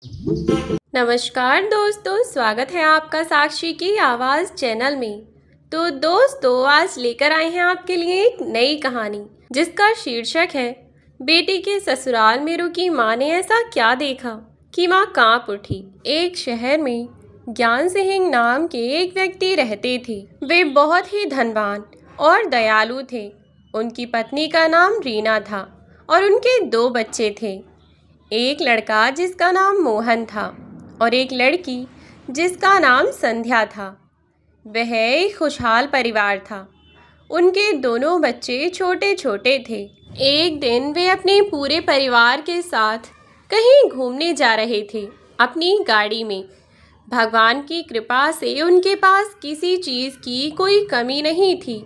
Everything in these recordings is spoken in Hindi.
नमस्कार दोस्तों, स्वागत है आपका साक्षी की आवाज़ चैनल में। तो दोस्तों, आज लेकर आए हैं आपके लिए एक नई कहानी जिसका शीर्षक है बेटी के ससुराल में रुकी माँ ने ऐसा क्या देखा कि माँ कांप उठी। एक शहर में ज्ञान सिंह नाम के एक व्यक्ति रहते थे। वे बहुत ही धनवान और दयालु थे। उनकी पत्नी का नाम रीना था और उनके 2 बच्चे थे। एक लड़का जिसका नाम मोहन था और एक लड़की जिसका नाम संध्या था। वह एक खुशहाल परिवार था। उनके दोनों बच्चे छोटे छोटे थे। एक दिन वे अपने पूरे परिवार के साथ कहीं घूमने जा रहे थे अपनी गाड़ी में। भगवान की कृपा से उनके पास किसी चीज़ की कोई कमी नहीं थी।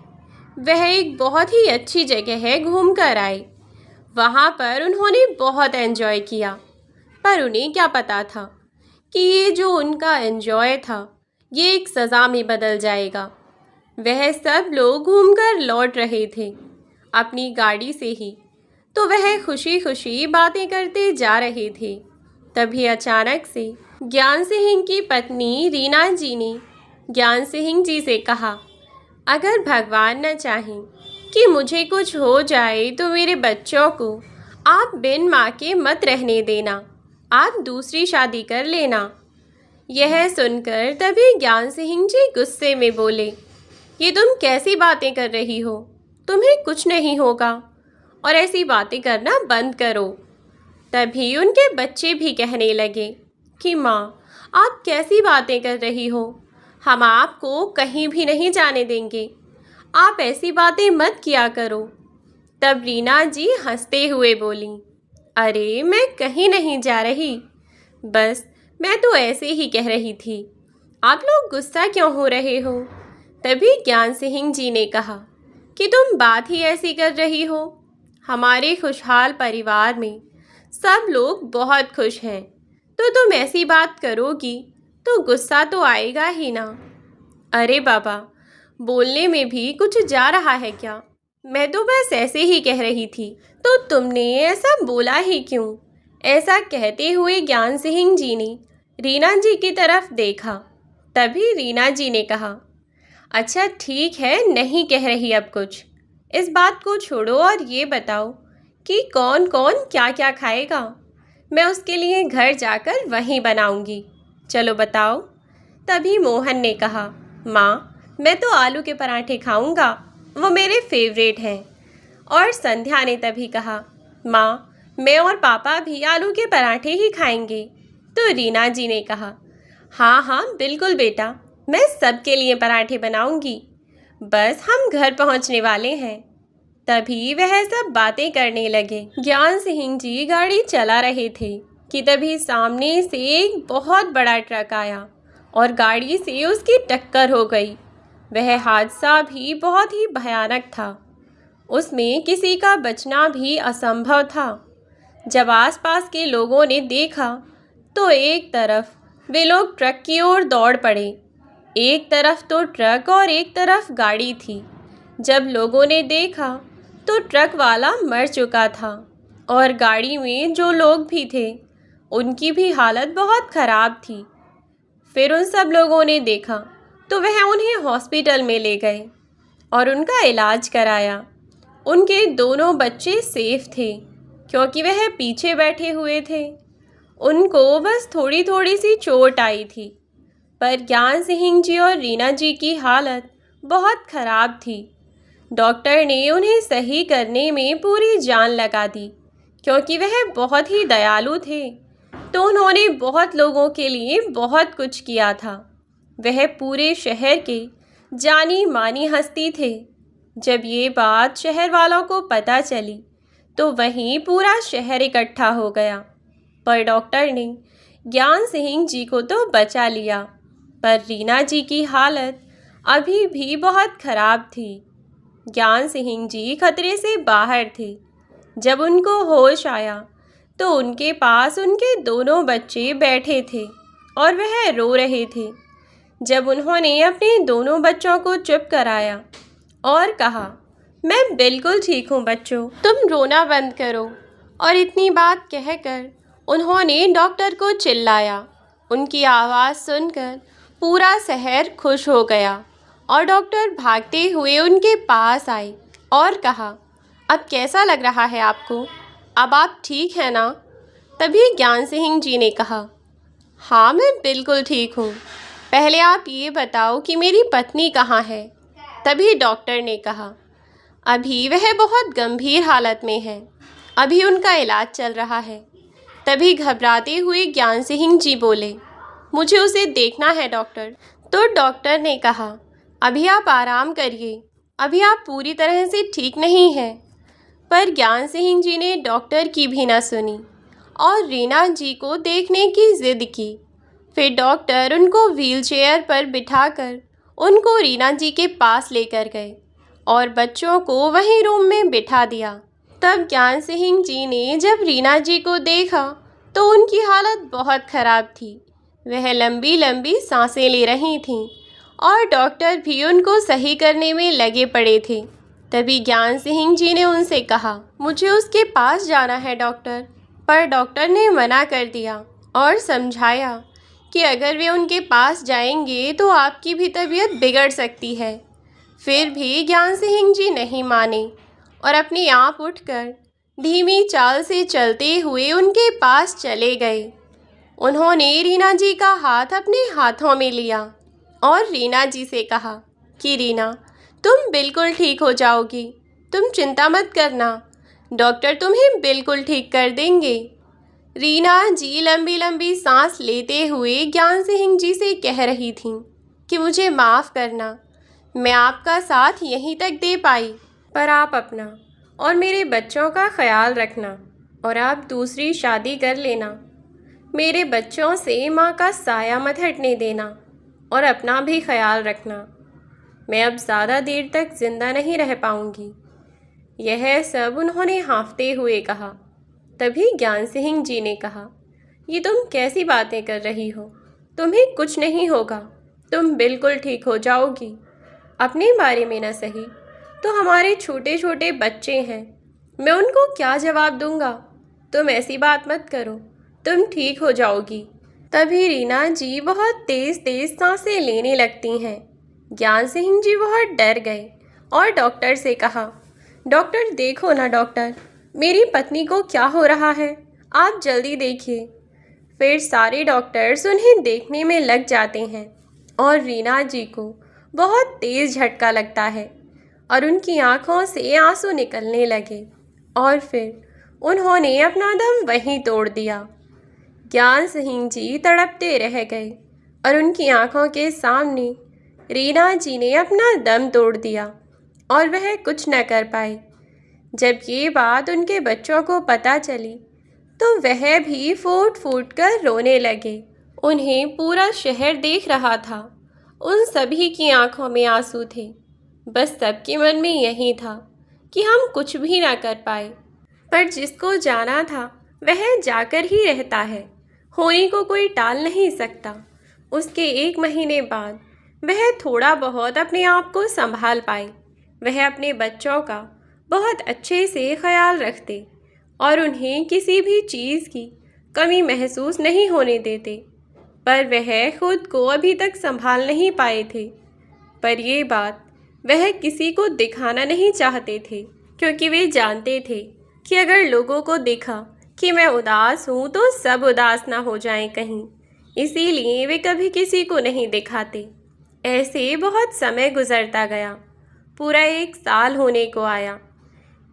वह एक बहुत ही अच्छी जगह घूम कर आए। वहाँ पर उन्होंने बहुत एंजॉय किया, पर उन्हें क्या पता था कि ये जो उनका एंजॉय था ये एक सज़ा में बदल जाएगा। वह सब लोग घूमकर लौट रहे थे अपनी गाड़ी से ही, तो वह खुशी खुशी बातें करते जा रहे थे। तभी अचानक से ज्ञान सिंह की पत्नी रीना जी ने ज्ञान सिंह जी से कहा, अगर भगवान न चाहें कि मुझे कुछ हो जाए तो मेरे बच्चों को आप बिन माँ के मत रहने देना, आप दूसरी शादी कर लेना। यह सुनकर तभी ज्ञान सिंह जी गुस्से में बोले, ये तुम कैसी बातें कर रही हो? तुम्हें कुछ नहीं होगा और ऐसी बातें करना बंद करो। तभी उनके बच्चे भी कहने लगे कि माँ, आप कैसी बातें कर रही हो? हम आपको कहीं भी नहीं जाने देंगे। आप ऐसी बातें मत किया करो। तब रीना जी हंसते हुए बोली, अरे मैं कहीं नहीं जा रही, बस मैं तो ऐसे ही कह रही थी। आप लोग गुस्सा क्यों हो रहे हो? तभी ज्ञान सिंह जी ने कहा कि तुम बात ही ऐसी कर रही हो। हमारे खुशहाल परिवार में सब लोग बहुत खुश हैं, तो तुम ऐसी बात करोगी तो गुस्सा तो आएगा ही ना। अरे बाबा, बोलने में भी कुछ जा रहा है क्या? मैं तो बस ऐसे ही कह रही थी, तो तुमने ऐसा बोला ही क्यों? ऐसा कहते हुए ज्ञान सिंह जी ने रीना जी की तरफ देखा। तभी रीना जी ने कहा, अच्छा ठीक है, नहीं कह रही अब कुछ। इस बात को छोड़ो और ये बताओ कि कौन कौन क्या क्या खाएगा। मैं उसके लिए घर जाकर वहीं बनाऊंगी। चलो बताओ। तभी मोहन ने कहा, माँ, मैं तो आलू के पराठे खाऊंगा, वो मेरे फेवरेट हैं। और संध्या ने तभी कहा, माँ, मैं और पापा भी आलू के पराठे ही खाएंगे। तो रीना जी ने कहा, हाँ हाँ बिल्कुल बेटा, मैं सबके लिए पराठे बनाऊंगी, बस हम घर पहुंचने वाले हैं। तभी वह सब बातें करने लगे। ज्ञान सिंह जी गाड़ी चला रहे थे कि तभी सामने से एक बहुत बड़ा ट्रक आया और गाड़ी से उसकी टक्कर हो गई। वह हादसा भी बहुत ही भयानक था। उसमें किसी का बचना भी असंभव था। जब आसपास के लोगों ने देखा तो एक तरफ वे लोग ट्रक की ओर दौड़ पड़े। एक तरफ तो ट्रक और एक तरफ गाड़ी थी। जब लोगों ने देखा तो ट्रक वाला मर चुका था और गाड़ी में जो लोग भी थे उनकी भी हालत बहुत ख़राब थी। फिर उन सब लोगों ने देखा तो वह उन्हें हॉस्पिटल में ले गए और उनका इलाज कराया। उनके दोनों बच्चे सेफ थे क्योंकि वह पीछे बैठे हुए थे। उनको बस थोड़ी थोड़ी सी चोट आई थी, पर ज्ञान सिंह जी और रीना जी की हालत बहुत ख़राब थी। डॉक्टर ने उन्हें सही करने में पूरी जान लगा दी। क्योंकि वह बहुत ही दयालु थे, तो उन्होंने बहुत लोगों के लिए बहुत कुछ किया था। वह पूरे शहर के जानी मानी हस्ती थे। जब ये बात शहर वालों को पता चली तो वहीं पूरा शहर इकट्ठा हो गया। पर डॉक्टर ने ज्ञान सिंह जी को तो बचा लिया, पर रीना जी की हालत अभी भी बहुत ख़राब थी। ज्ञान सिंह जी खतरे से बाहर थे। जब उनको होश आया तो उनके पास उनके दोनों बच्चे बैठे थे और वह रो रहे थे। जब उन्होंने अपने दोनों बच्चों को चुप कराया और कहा, मैं बिल्कुल ठीक हूँ बच्चों, तुम रोना बंद करो। और इतनी बात कहकर उन्होंने डॉक्टर को चिल्लाया। उनकी आवाज़ सुनकर पूरा शहर खुश हो गया और डॉक्टर भागते हुए उनके पास आए और कहा, अब कैसा लग रहा है आपको? अब आप ठीक हैं ना? तभी ज्ञान सिंह जी ने कहा, हाँ मैं बिल्कुल ठीक हूँ। पहले आप ये बताओ कि मेरी पत्नी कहाँ है? तभी डॉक्टर ने कहा, अभी वह बहुत गंभीर हालत में है, अभी उनका इलाज चल रहा है। तभी घबराते हुए ज्ञान सिंह जी बोले, मुझे उसे देखना है डॉक्टर। तो डॉक्टर ने कहा, अभी आप आराम करिए, अभी आप पूरी तरह से ठीक नहीं हैं। पर ज्ञान सिंह जी ने डॉक्टर की भी ना सुनी और रीना जी को देखने की जिद की। फिर डॉक्टर उनको व्हीलचेयर पर बिठाकर उनको रीना जी के पास लेकर गए और बच्चों को वहीं रूम में बिठा दिया। तब ज्ञान सिंह जी ने जब रीना जी को देखा तो उनकी हालत बहुत ख़राब थी। वह लंबी लंबी सांसें ले रही थीं और डॉक्टर भी उनको सही करने में लगे पड़े थे। तभी ज्ञान सिंह जी ने उनसे कहा, मुझे उसके पास जाना है डॉक्टर। पर डॉक्टर ने मना कर दिया और समझाया कि अगर वे उनके पास जाएंगे तो आपकी भी तबीयत बिगड़ सकती है। फिर भी ज्ञान सिंह जी नहीं माने और अपने आप उठकर धीमी चाल से चलते हुए उनके पास चले गए। उन्होंने रीना जी का हाथ अपने हाथों में लिया और रीना जी से कहा कि रीना, तुम बिल्कुल ठीक हो जाओगी, तुम चिंता मत करना, डॉक्टर तुम्हें बिल्कुल ठीक कर देंगे। रीना जी लंबी लंबी सांस लेते हुए ज्ञान सिंह जी से कह रही थीं कि मुझे माफ़ करना, मैं आपका साथ यहीं तक दे पाई, पर आप अपना और मेरे बच्चों का ख्याल रखना और आप दूसरी शादी कर लेना। मेरे बच्चों से माँ का साया मत हटने देना और अपना भी ख्याल रखना। मैं अब ज़्यादा देर तक ज़िंदा नहीं रह पाऊँगी। यह सब उन्होंने हाँफते हुए कहा। तभी ज्ञान सिंह जी ने कहा, ये तुम कैसी बातें कर रही हो? तुम्हें कुछ नहीं होगा, तुम बिल्कुल ठीक हो जाओगी। अपने बारे में न सही तो हमारे छोटे छोटे बच्चे हैं, मैं उनको क्या जवाब दूंगा? तुम ऐसी बात मत करो, तुम ठीक हो जाओगी। तभी रीना जी बहुत तेज़ तेज़ सांसें लेने लगती हैं। ज्ञान सिंह जी बहुत डर गए और डॉक्टर से कहा, डॉक्टर देखो ना डॉक्टर, मेरी पत्नी को क्या हो रहा है, आप जल्दी देखिए। फिर सारे डॉक्टर्स उन्हें देखने में लग जाते हैं और रीना जी को बहुत तेज़ झटका लगता है और उनकी आँखों से आंसू निकलने लगे और फिर उन्होंने अपना दम वहीं तोड़ दिया। ज्ञान सिंह जी तड़पते रह गए और उनकी आँखों के सामने रीना जी ने अपना दम तोड़ दिया और वह कुछ न कर पाए। जब ये बात उनके बच्चों को पता चली तो वह भी फूट फूट कर रोने लगे। उन्हें पूरा शहर देख रहा था, उन सभी की आंखों में आंसू थे। बस सबके मन में यही था कि हम कुछ भी ना कर पाए, पर जिसको जाना था वह जाकर ही रहता है, होने को कोई टाल नहीं सकता। उसके 1 महीने बाद वह थोड़ा बहुत अपने आप को संभाल पाए। वह अपने बच्चों का बहुत अच्छे से ख्याल रखते और उन्हें किसी भी चीज़ की कमी महसूस नहीं होने देते। पर वह खुद को अभी तक संभाल नहीं पाए थे। पर ये बात वह किसी को दिखाना नहीं चाहते थे, क्योंकि वे जानते थे कि अगर लोगों को दिखा कि मैं उदास हूँ तो सब उदास ना हो जाएं कहीं, इसीलिए वे कभी किसी को नहीं दिखाते। ऐसे बहुत समय गुजरता गया, पूरा 1 साल होने को आया।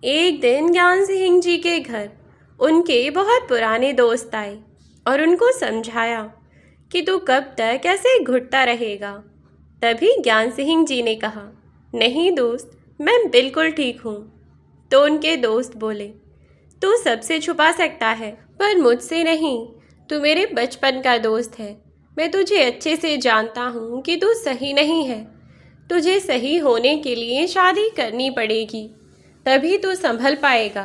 एक दिन ज्ञान सिंह जी के घर उनके बहुत पुराने दोस्त आए और उनको समझाया कि तू कब तक ऐसे घुटता रहेगा। तभी ज्ञान सिंह जी ने कहा, नहीं दोस्त, मैं बिल्कुल ठीक हूँ। तो उनके दोस्त बोले, तू सबसे छुपा सकता है पर मुझसे नहीं, तू मेरे बचपन का दोस्त है। मैं तुझे अच्छे से जानता हूँ कि तू सही नहीं है, तुझे सही होने के लिए शादी करनी पड़ेगी, तभी तू संभल पाएगा।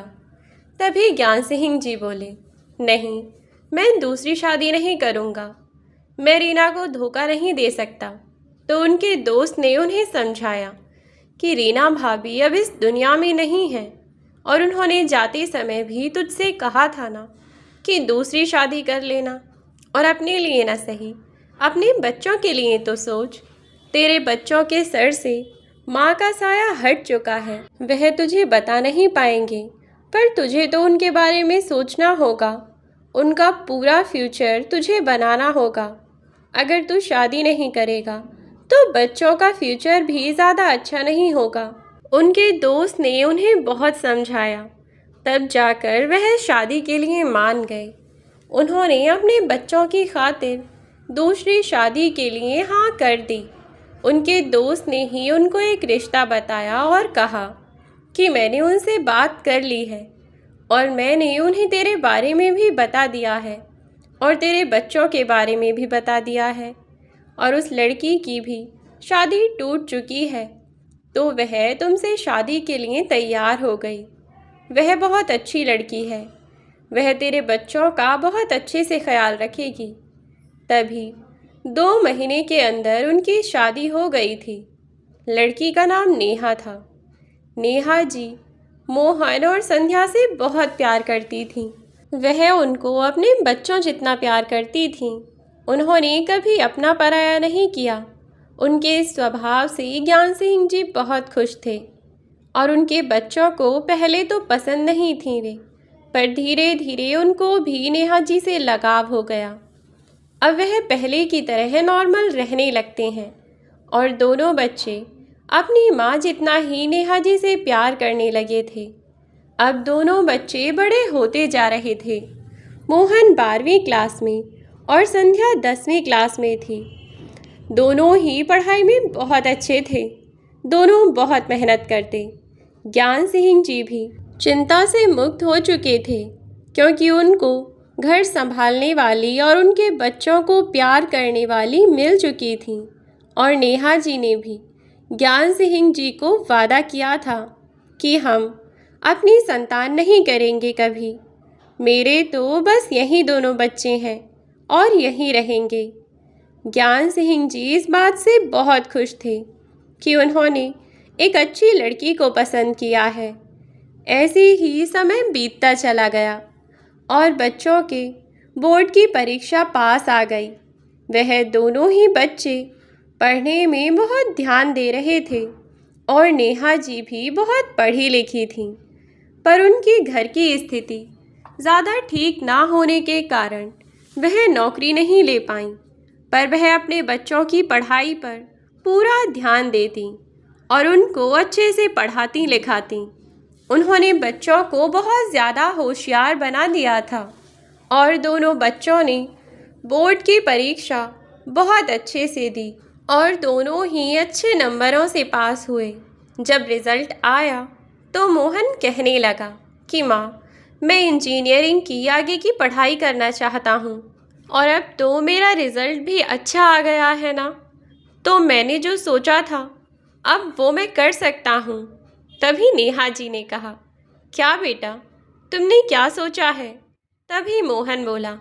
तभी ज्ञान सिंह जी बोले, नहीं, मैं दूसरी शादी नहीं करूँगा, मैं रीना को धोखा नहीं दे सकता। तो उनके दोस्त ने उन्हें समझाया कि रीना भाभी अब इस दुनिया में नहीं है और उन्होंने जाते समय भी तुझसे कहा था ना कि दूसरी शादी कर लेना, और अपने लिए ना सही, अपने बच्चों के लिए तो सोच। तेरे बच्चों के सर से माँ का साया हट चुका है। वह तुझे बता नहीं पाएंगे, पर तुझे तो उनके बारे में सोचना होगा। उनका पूरा फ्यूचर तुझे बनाना होगा। अगर तू शादी नहीं करेगा तो बच्चों का फ्यूचर भी ज़्यादा अच्छा नहीं होगा। उनके दोस्त ने उन्हें बहुत समझाया, तब जाकर वह शादी के लिए मान गए। उन्होंने अपने बच्चों की खातिर दूसरी शादी के लिए हाँ कर दी। उनके दोस्त ने ही उनको एक रिश्ता बताया और कहा कि मैंने उनसे बात कर ली है और मैंने उन्हें तेरे बारे में भी बता दिया है और तेरे बच्चों के बारे में भी बता दिया है, और उस लड़की की भी शादी टूट चुकी है, तो वह तुमसे शादी के लिए तैयार हो गई। वह बहुत अच्छी लड़की है, वह तेरे बच्चों का बहुत अच्छे से ख्याल रखेगी। तभी 2 महीने के अंदर उनकी शादी हो गई थी। लड़की का नाम नेहा था। नेहा जी मोहन और संध्या से बहुत प्यार करती थी। वह उनको अपने बच्चों जितना प्यार करती थी। उन्होंने कभी अपना पराया नहीं किया। उनके स्वभाव से ज्ञान सिंह जी बहुत खुश थे और उनके बच्चों को पहले तो पसंद नहीं थी वे, पर धीरे धीरे उनको भी नेहा जी से लगाव हो गया। अब वह पहले की तरह नॉर्मल रहने लगते हैं और दोनों बच्चे अपनी माँ जितना ही नेहा जी से प्यार करने लगे थे। अब दोनों बच्चे बड़े होते जा रहे थे। मोहन 12वीं क्लास में और संध्या 10वीं क्लास में थी। दोनों ही पढ़ाई में बहुत अच्छे थे। दोनों बहुत मेहनत करते। ज्ञान सिंह जी भी चिंता से मुक्त हो चुके थे, क्योंकि उनको घर संभालने वाली और उनके बच्चों को प्यार करने वाली मिल चुकी थी। और नेहा जी ने भी ज्ञान सिंह जी को वादा किया था कि हम अपनी संतान नहीं करेंगे कभी। मेरे तो बस यही दोनों बच्चे हैं और यहीं रहेंगे। ज्ञान सिंह जी इस बात से बहुत खुश थे कि उन्होंने एक अच्छी लड़की को पसंद किया है। ऐसे ही समय बीतता चला गया और बच्चों के बोर्ड की परीक्षा पास आ गई। वह दोनों ही बच्चे पढ़ने में बहुत ध्यान दे रहे थे और नेहा जी भी बहुत पढ़ी लिखी थीं, पर उनकी घर की स्थिति ज़्यादा ठीक ना होने के कारण वह नौकरी नहीं ले पाईं, पर वह अपने बच्चों की पढ़ाई पर पूरा ध्यान देती और उनको अच्छे से पढ़ाती लिखाती। उन्होंने बच्चों को बहुत ज़्यादा होशियार बना दिया था और दोनों बच्चों ने बोर्ड की परीक्षा बहुत अच्छे से दी और दोनों ही अच्छे नंबरों से पास हुए। जब रिज़ल्ट आया तो मोहन कहने लगा कि माँ, मैं इंजीनियरिंग की आगे की पढ़ाई करना चाहता हूँ और अब तो मेरा रिज़ल्ट भी अच्छा आ गया है ना, तो मैंने जो सोचा था अब वो मैं कर सकता हूँ। तभी नेहा जी ने कहा, क्या बेटा, तुमने क्या सोचा है? तभी मोहन बोला,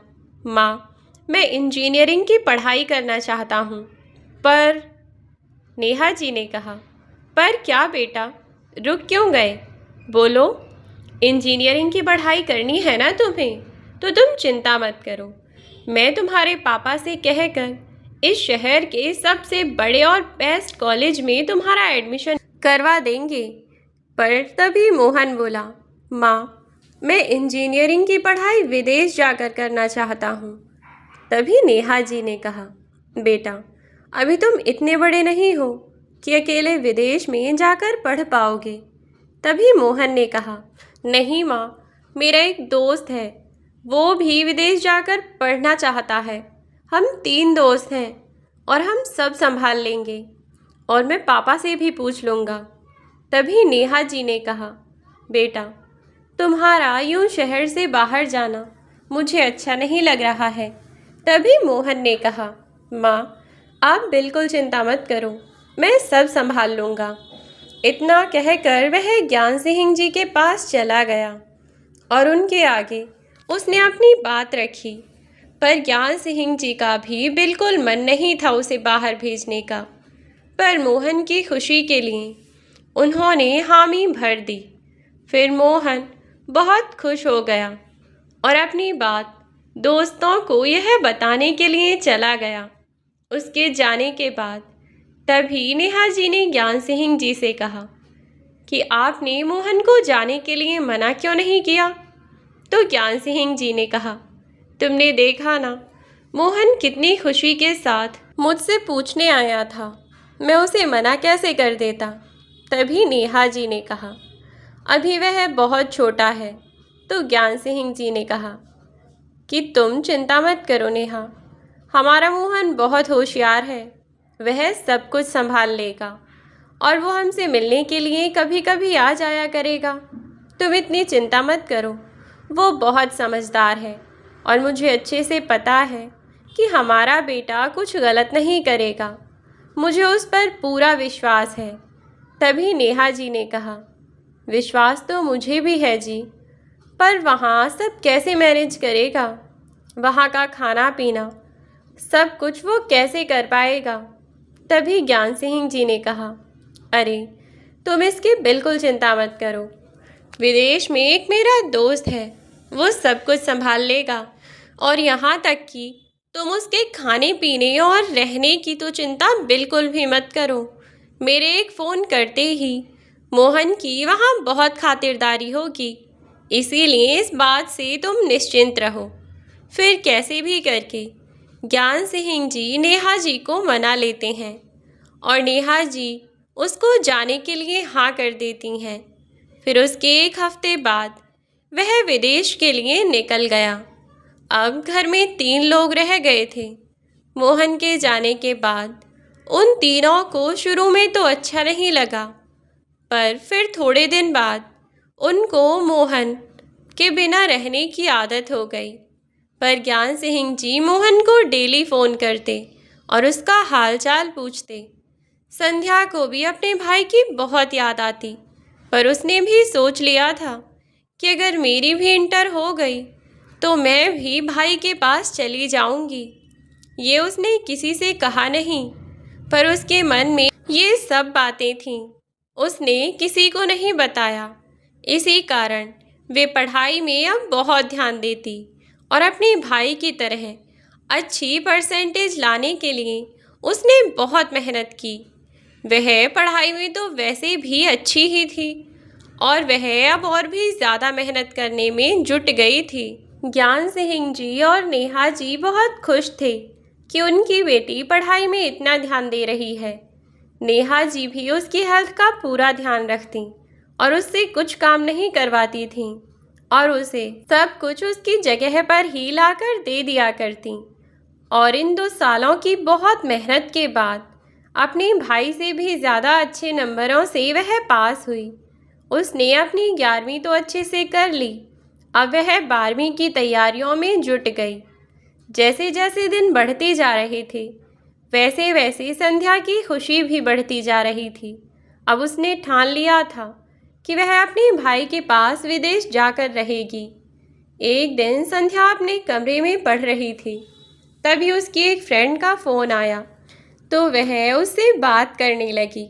माँ, मैं इंजीनियरिंग की पढ़ाई करना चाहता हूँ। पर नेहा जी ने कहा, पर क्या बेटा, रुक क्यों गए? बोलो, इंजीनियरिंग की पढ़ाई करनी है ना तुम्हें, तो तुम चिंता मत करो। मैं तुम्हारे पापा से कहकर इस शहर के सबसे बड़े और बेस्ट कॉलेज में तुम्हारा एडमिशन करवा देंगे। पर तभी मोहन बोला, माँ, मैं इंजीनियरिंग की पढ़ाई विदेश जाकर करना चाहता हूँ। तभी नेहा जी ने कहा, बेटा, अभी तुम इतने बड़े नहीं हो कि अकेले विदेश में जाकर पढ़ पाओगे। तभी मोहन ने कहा, नहीं माँ, मेरा एक दोस्त है, वो भी विदेश जाकर पढ़ना चाहता है। हम 3 दोस्त हैं और हम सब संभाल लेंगे और मैं पापा से भी पूछ लूँगा। तभी नेहा जी ने कहा, बेटा, तुम्हारा यूं शहर से बाहर जाना मुझे अच्छा नहीं लग रहा है। तभी मोहन ने कहा, माँ, आप बिल्कुल चिंता मत करो, मैं सब संभाल लूँगा। इतना कहकर वह ज्ञान सिंह जी के पास चला गया और उनके आगे उसने अपनी बात रखी। पर ज्ञान सिंह जी का भी बिल्कुल मन नहीं था उसे बाहर भेजने का, पर मोहन की खुशी के लिए उन्होंने हामी भर दी। फिर मोहन बहुत खुश हो गया और अपनी बात दोस्तों को यह बताने के लिए चला गया। उसके जाने के बाद तभी नेहा जी ने ज्ञान सिंह जी से कहा कि आपने मोहन को जाने के लिए मना क्यों नहीं किया। तो ज्ञान सिंह जी ने कहा, तुमने देखा ना, मोहन कितनी खुशी के साथ मुझसे पूछने आया था, मैं उसे मना कैसे कर देता। तभी नेहा जी ने कहा, अभी वह बहुत छोटा है। तो ज्ञान सिंह जी ने कहा कि तुम चिंता मत करो नेहा, हमारा मोहन बहुत होशियार है, वह सब कुछ संभाल लेगा और वो हमसे मिलने के लिए कभी कभी आ जाया करेगा। तुम इतनी चिंता मत करो, वो बहुत समझदार है और मुझे अच्छे से पता है कि हमारा बेटा कुछ गलत नहीं करेगा। मुझे उस पर पूरा विश्वास है। तभी नेहा जी ने कहा, विश्वास तो मुझे भी है जी, पर वहाँ सब कैसे मैनेज करेगा, वहाँ का खाना पीना सब कुछ वो कैसे कर पाएगा। तभी ज्ञान सिंह जी ने कहा, अरे तुम इसकी बिल्कुल चिंता मत करो, विदेश में एक मेरा दोस्त है, वो सब कुछ संभाल लेगा और यहाँ तक कि तुम उसके खाने पीने और रहने की तो चिंता बिल्कुल भी मत करो। मेरे एक फ़ोन करते ही मोहन की वहाँ बहुत खातिरदारी होगी, इसीलिए इस बात से तुम निश्चिंत रहो। फिर कैसे भी करके ज्ञान सिंह जी नेहा जी को मना लेते हैं और नेहा जी उसको जाने के लिए हाँ कर देती हैं। फिर उसके एक हफ्ते बाद वह विदेश के लिए निकल गया। अब घर में 3 लोग रह गए थे। मोहन के जाने के बाद उन तीनों को शुरू में तो अच्छा नहीं लगा, पर फिर थोड़े दिन बाद उनको मोहन के बिना रहने की आदत हो गई। पर ज्ञान सिंह जी मोहन को डेली फ़ोन करते और उसका हाल चाल पूछते। संध्या को भी अपने भाई की बहुत याद आती, पर उसने भी सोच लिया था कि अगर मेरी भी इंटर हो गई तो मैं भी भाई के पास चली जाऊंगी। ये उसने किसी से कहा नहीं, पर उसके मन में ये सब बातें थीं, उसने किसी को नहीं बताया। इसी कारण वे पढ़ाई में अब बहुत ध्यान देती और अपने भाई की तरह अच्छी परसेंटेज लाने के लिए उसने बहुत मेहनत की। वह पढ़ाई में तो वैसे भी अच्छी ही थी और वह अब और भी ज़्यादा मेहनत करने में जुट गई थी। ज्ञान सिंह जी और नेहा जी बहुत खुश थे कि उनकी बेटी पढ़ाई में इतना ध्यान दे रही है। नेहा जी भी उसकी हेल्थ का पूरा ध्यान रखती और उससे कुछ काम नहीं करवाती थीं और उसे सब कुछ उसकी जगह पर ही लाकर दे दिया करती। और इन 2 सालों की बहुत मेहनत के बाद अपने भाई से भी ज़्यादा अच्छे नंबरों से वह पास हुई। उसने अपनी 11वीं तो अच्छे से कर ली, अब वह 12वीं की तैयारियों में जुट गई। जैसे जैसे दिन बढ़ते जा रहे थे वैसे वैसे संध्या की खुशी भी बढ़ती जा रही थी। अब उसने ठान लिया था कि वह अपने भाई के पास विदेश जाकर रहेगी। एक दिन संध्या अपने कमरे में पढ़ रही थी, तभी उसकी एक फ्रेंड का फ़ोन आया तो वह उससे बात करने लगी।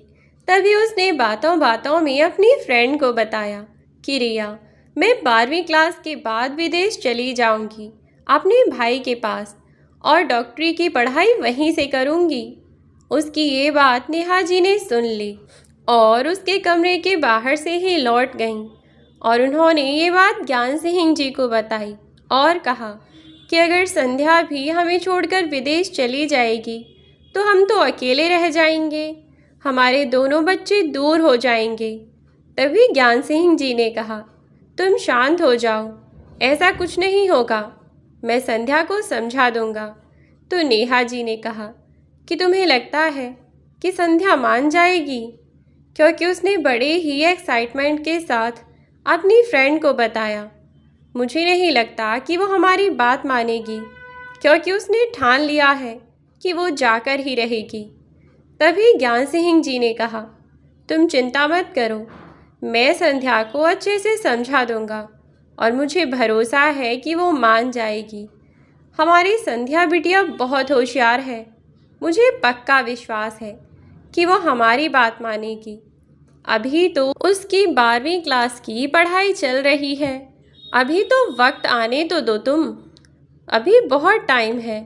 तभी उसने बातों बातों में अपनी फ्रेंड को बताया कि रिया, मैं 12वीं क्लास के बाद विदेश चली जाऊंगी अपने भाई के पास और डॉक्टरी की पढ़ाई वहीं से करूंगी। उसकी ये बात नेहा जी ने सुन ली और उसके कमरे के बाहर से ही लौट गईं और उन्होंने ये बात ज्ञान सिंह जी को बताई और कहा कि अगर संध्या भी हमें छोड़कर विदेश चली जाएगी तो हम तो अकेले रह जाएंगे, हमारे दोनों बच्चे दूर हो जाएंगे। तभी ज्ञान सिंह जी ने कहा, तुम शांत हो जाओ, ऐसा कुछ नहीं होगा, मैं संध्या को समझा दूंगा। तो नेहा जी ने कहा कि तुम्हें लगता है कि संध्या मान जाएगी, क्योंकि उसने बड़े ही एक्साइटमेंट के साथ अपनी फ्रेंड को बताया। मुझे नहीं लगता कि वो हमारी बात मानेगी, क्योंकि उसने ठान लिया है कि वो जाकर ही रहेगी। तभी ज्ञान सिंह जी ने कहा, तुम चिंता मत करो, मैं संध्या को अच्छे से समझा दूंगा और मुझे भरोसा है कि वो मान जाएगी। हमारी संध्या बिटिया बहुत होशियार है, मुझे पक्का विश्वास है कि वो हमारी बात मानेगी। अभी तो उसकी 12वीं क्लास की पढ़ाई चल रही है अभी तो वक्त आने तो दो तुम, अभी बहुत टाइम है।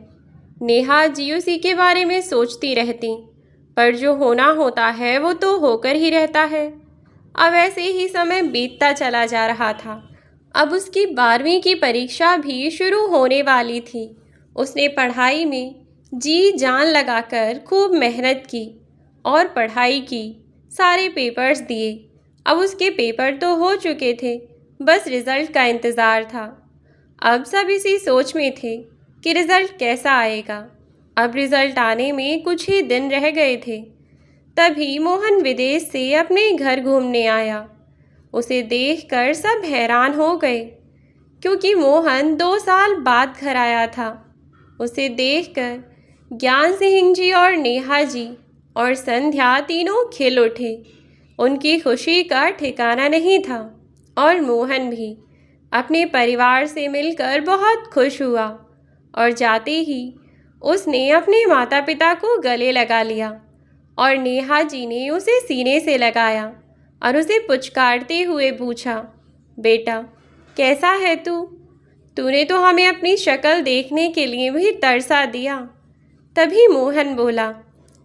नेहा जीओसी के बारे में सोचती रहती, पर जो होना होता है वो तो होकर ही रहता है। अब ऐसे ही समय बीतता चला जा रहा था। अब उसकी 12वीं की परीक्षा भी शुरू होने वाली थी। उसने पढ़ाई में जी जान लगाकर खूब मेहनत की और पढ़ाई की, सारे पेपर्स दिए। अब उसके पेपर तो हो चुके थे, बस रिज़ल्ट का इंतज़ार था। अब सब इसी सोच में थे कि रिज़ल्ट कैसा आएगा। अब रिज़ल्ट आने में कुछ ही दिन रह गए थे। तभी मोहन विदेश से अपने घर घूमने आया। उसे देखकर सब हैरान हो गए, क्योंकि मोहन 2 साल बाद घर आया था। उसे देखकर ज्ञान सिंह जी और नेहा जी और संध्या तीनों खिल उठे। उनकी खुशी का ठिकाना नहीं था और मोहन भी अपने परिवार से मिलकर बहुत खुश हुआ और जाते ही उसने अपने माता पिता को गले लगा लिया और नेहा जी ने उसे सीने से लगाया और उसे पुचकारते हुए पूछा, बेटा कैसा है तू? तूने तो हमें अपनी शक्ल देखने के लिए भी तरसा दिया। तभी मोहन बोला,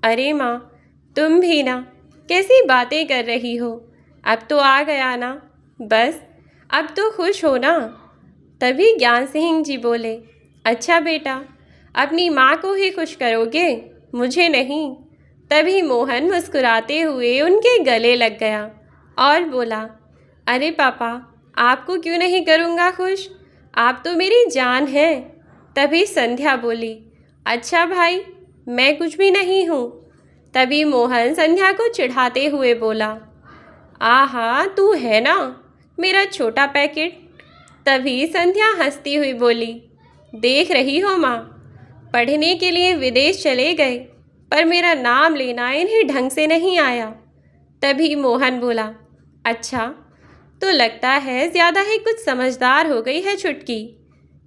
अरे माँ, तुम भी ना, कैसी बातें कर रही हो? अब तो आ गया ना, बस अब तो खुश हो ना। तभी ज्ञान सिंह जी बोले, अच्छा बेटा, अपनी माँ को ही खुश करोगे, मुझे नहीं। तभी मोहन मुस्कुराते हुए उनके गले लग गया और बोला, अरे पापा, आपको क्यों नहीं करूँगा खुश, आप तो मेरी जान हैं। तभी संध्या बोली, अच्छा भाई, मैं कुछ भी नहीं हूँ। तभी मोहन संध्या को चिढ़ाते हुए बोला, आहा, तू है ना मेरा छोटा पैकेट। तभी संध्या हंसती हुई बोली, देख रही हो माँ, पढ़ने के लिए विदेश चले गए, पर मेरा नाम लेना इन्हें ढंग से नहीं आया। तभी मोहन बोला, अच्छा, तो लगता है ज़्यादा ही कुछ समझदार हो गई है छुटकी।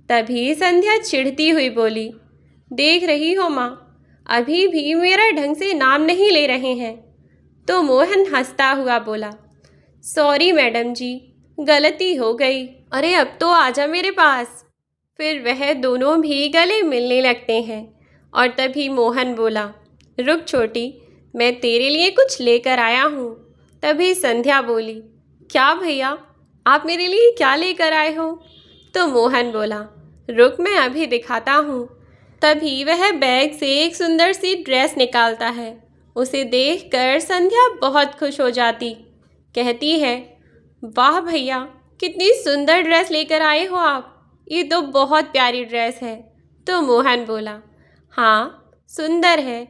तभी संध्या चिढ़ती हुई बोली, देख रही हो माँ, अभी भी मेरा ढंग से नाम नहीं ले रहे हैं। तो मोहन हंसता हुआ बोला, सॉरी मैडम जी, गलती हो गई। अरे अब तो आजा मेरे पास। फिर वह दोनों भी गले मिलने लगते हैं और तभी मोहन बोला, रुक छोटी, मैं तेरे लिए कुछ लेकर आया हूँ। तभी संध्या बोली, क्या भैया, आप मेरे लिए क्या लेकर आए हो? तो मोहन बोला, रुक मैं अभी दिखाता हूँ। तभी वह बैग से एक सुंदर सी ड्रेस निकालता है। उसे देखकर संध्या बहुत खुश हो जाती, कहती है, वाह भैया, कितनी सुंदर ड्रेस लेकर आए हो आप, ये तो बहुत प्यारी ड्रेस है। तो मोहन बोला, हाँ सुंदर है,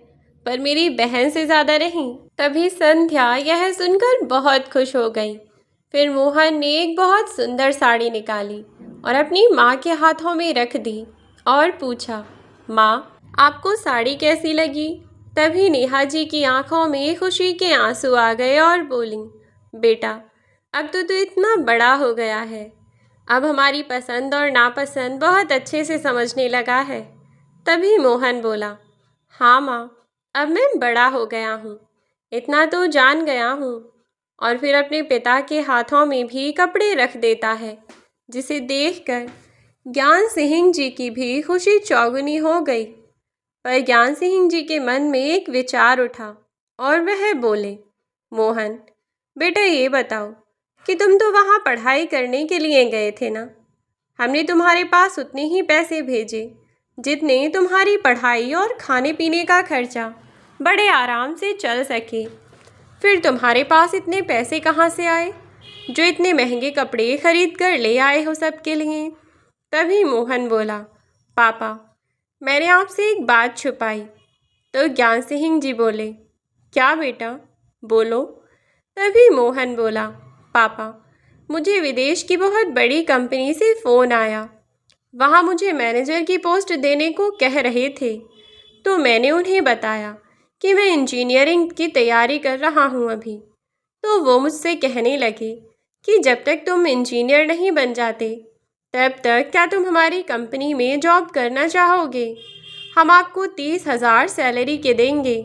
पर मेरी बहन से ज़्यादा नहीं। तभी संध्या यह सुनकर बहुत खुश हो गई। फिर मोहन ने एक बहुत सुंदर साड़ी निकाली और अपनी माँ के हाथों में रख दी और पूछा, माँ, आपको साड़ी कैसी लगी? तभी नेहा जी की आंखों में खुशी के आंसू आ गए और बोली, बेटा, अब तो तू इतना बड़ा हो गया है, अब हमारी पसंद और नापसंद बहुत अच्छे से समझने लगा है। तभी मोहन बोला, हाँ माँ, अब मैं बड़ा हो गया हूँ, इतना तो जान गया हूँ। और फिर अपने पिता के हाथों में भी कपड़े रख देता है, जिसे देखकर ज्ञान सिंह जी की भी खुशी चौगुनी हो गई। पर ज्ञान सिंह जी के मन में एक विचार उठा और वह बोले, मोहन बेटा, ये बताओ कि तुम तो वहाँ पढ़ाई करने के लिए गए थे ना? हमने तुम्हारे पास उतने ही पैसे भेजे जितने तुम्हारी पढ़ाई और खाने पीने का खर्चा बड़े आराम से चल सके। फिर तुम्हारे पास इतने पैसे कहाँ से आए जो इतने महंगे कपड़े खरीद कर ले आए हो सबके लिए? तभी मोहन बोला, पापा, मैंने आपसे एक बात छुपाई। तो ज्ञान सिंह जी बोले, क्या बेटा, बोलो। तभी मोहन बोला, पापा, मुझे विदेश की बहुत बड़ी कंपनी से फ़ोन आया, वहाँ मुझे मैनेजर की पोस्ट देने को कह रहे थे। तो मैंने उन्हें बताया कि मैं इंजीनियरिंग की तैयारी कर रहा हूँ अभी। तो वो मुझसे कहने लगे कि जब तक तुम इंजीनियर नहीं बन जाते तब तक क्या तुम हमारी कंपनी में जॉब करना चाहोगे? हम आपको 30,000 सैलरी के देंगे।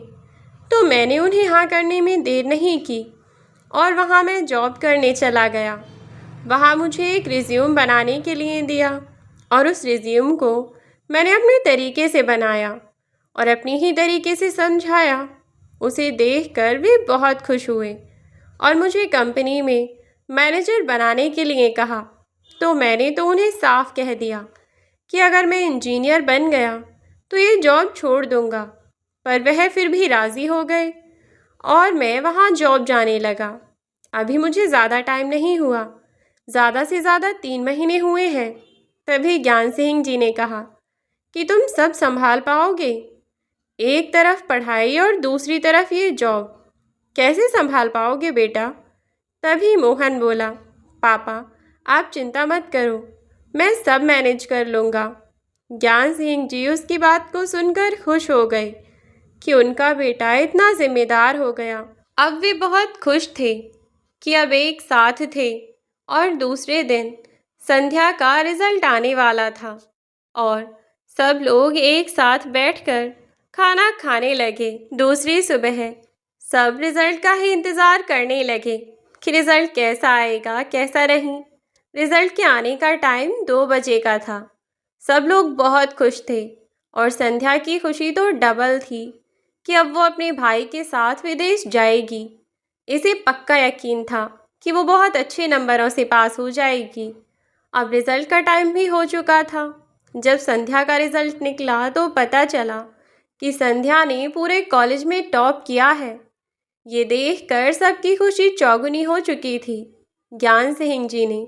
तो मैंने उन्हें हाँ करने में देर नहीं की और वहाँ मैं जॉब करने चला गया। वहाँ मुझे एक रिज्यूम बनाने के लिए दिया और उस रिज्यूम को मैंने अपने तरीके से बनाया और अपनी ही तरीके से समझाया। उसे देखकर वे बहुत खुश हुए और मुझे कंपनी में मैनेजर बनाने के लिए कहा। तो मैंने तो उन्हें साफ कह दिया कि अगर मैं इंजीनियर बन गया तो ये जॉब छोड़ दूंगा, पर वह फिर भी राज़ी हो गए और मैं वहाँ जॉब जाने लगा। अभी मुझे ज़्यादा टाइम नहीं हुआ, ज़्यादा से ज़्यादा 3 महीने हुए हैं। तभी ज्ञान सिंह जी ने कहा कि तुम सब संभाल पाओगे, एक तरफ पढ़ाई और दूसरी तरफ ये जॉब, कैसे संभाल पाओगे बेटा? तभी मोहन बोला, पापा आप चिंता मत करो, मैं सब मैनेज कर लूँगा। ज्ञान सिंह जी उसकी बात को सुनकर खुश हो गए कि उनका बेटा इतना जिम्मेदार हो गया। अब वे बहुत खुश थे कि अब एक साथ थे और दूसरे दिन संध्या का रिजल्ट आने वाला था और सब लोग एक साथ बैठकर खाना खाने लगे। दूसरी सुबह सब रिजल्ट का ही इंतज़ार करने लगे कि रिजल्ट कैसा आएगा कैसा नहीं। रिजल्ट के आने का टाइम 2 बजे का था। सब लोग बहुत खुश थे और संध्या की खुशी तो डबल थी कि अब वो अपने भाई के साथ विदेश जाएगी। इसे पक्का यकीन था कि वो बहुत अच्छे नंबरों से पास हो जाएगी। अब रिज़ल्ट का टाइम भी हो चुका था। जब संध्या का रिज़ल्ट निकला तो पता चला कि संध्या ने पूरे कॉलेज में टॉप किया है। ये देखकर सबकी खुशी चौगुनी हो चुकी थी। ज्ञान सिंह जी ने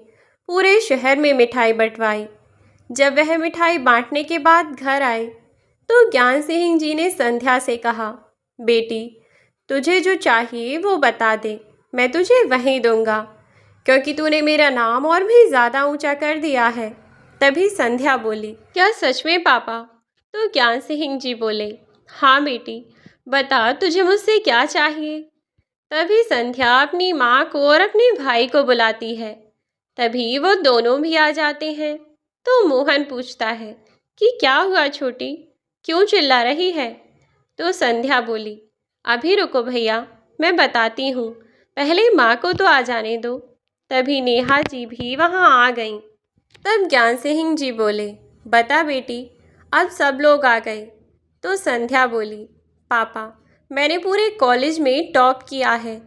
पूरे शहर में मिठाई बंटवाई। जब वह मिठाई बांटने के बाद घर आए तो ज्ञान सिंह जी ने संध्या से कहा, बेटी तुझे जो चाहिए वो बता दे, मैं तुझे वहीं दूंगा, क्योंकि तूने मेरा नाम और भी ज़्यादा ऊंचा कर दिया है। तभी संध्या बोली, क्या सच में पापा? तो ज्ञान सिंह जी बोले, हाँ बेटी, बता तुझे मुझसे क्या चाहिए। तभी संध्या अपनी माँ को और अपने भाई को बुलाती है। तभी वो दोनों भी आ जाते हैं। तो मोहन पूछता है कि क्या हुआ छोटी, क्यों चिल्ला रही है? तो संध्या बोली, अभी रुको भैया, मैं बताती हूँ, पहले माँ को तो आ जाने दो। तभी नेहा जी भी वहाँ आ गईं। तब ज्ञान सिंह जी बोले, बता बेटी, अब सब लोग आ गए। तो संध्या बोली, पापा मैंने पूरे कॉलेज में टॉप किया है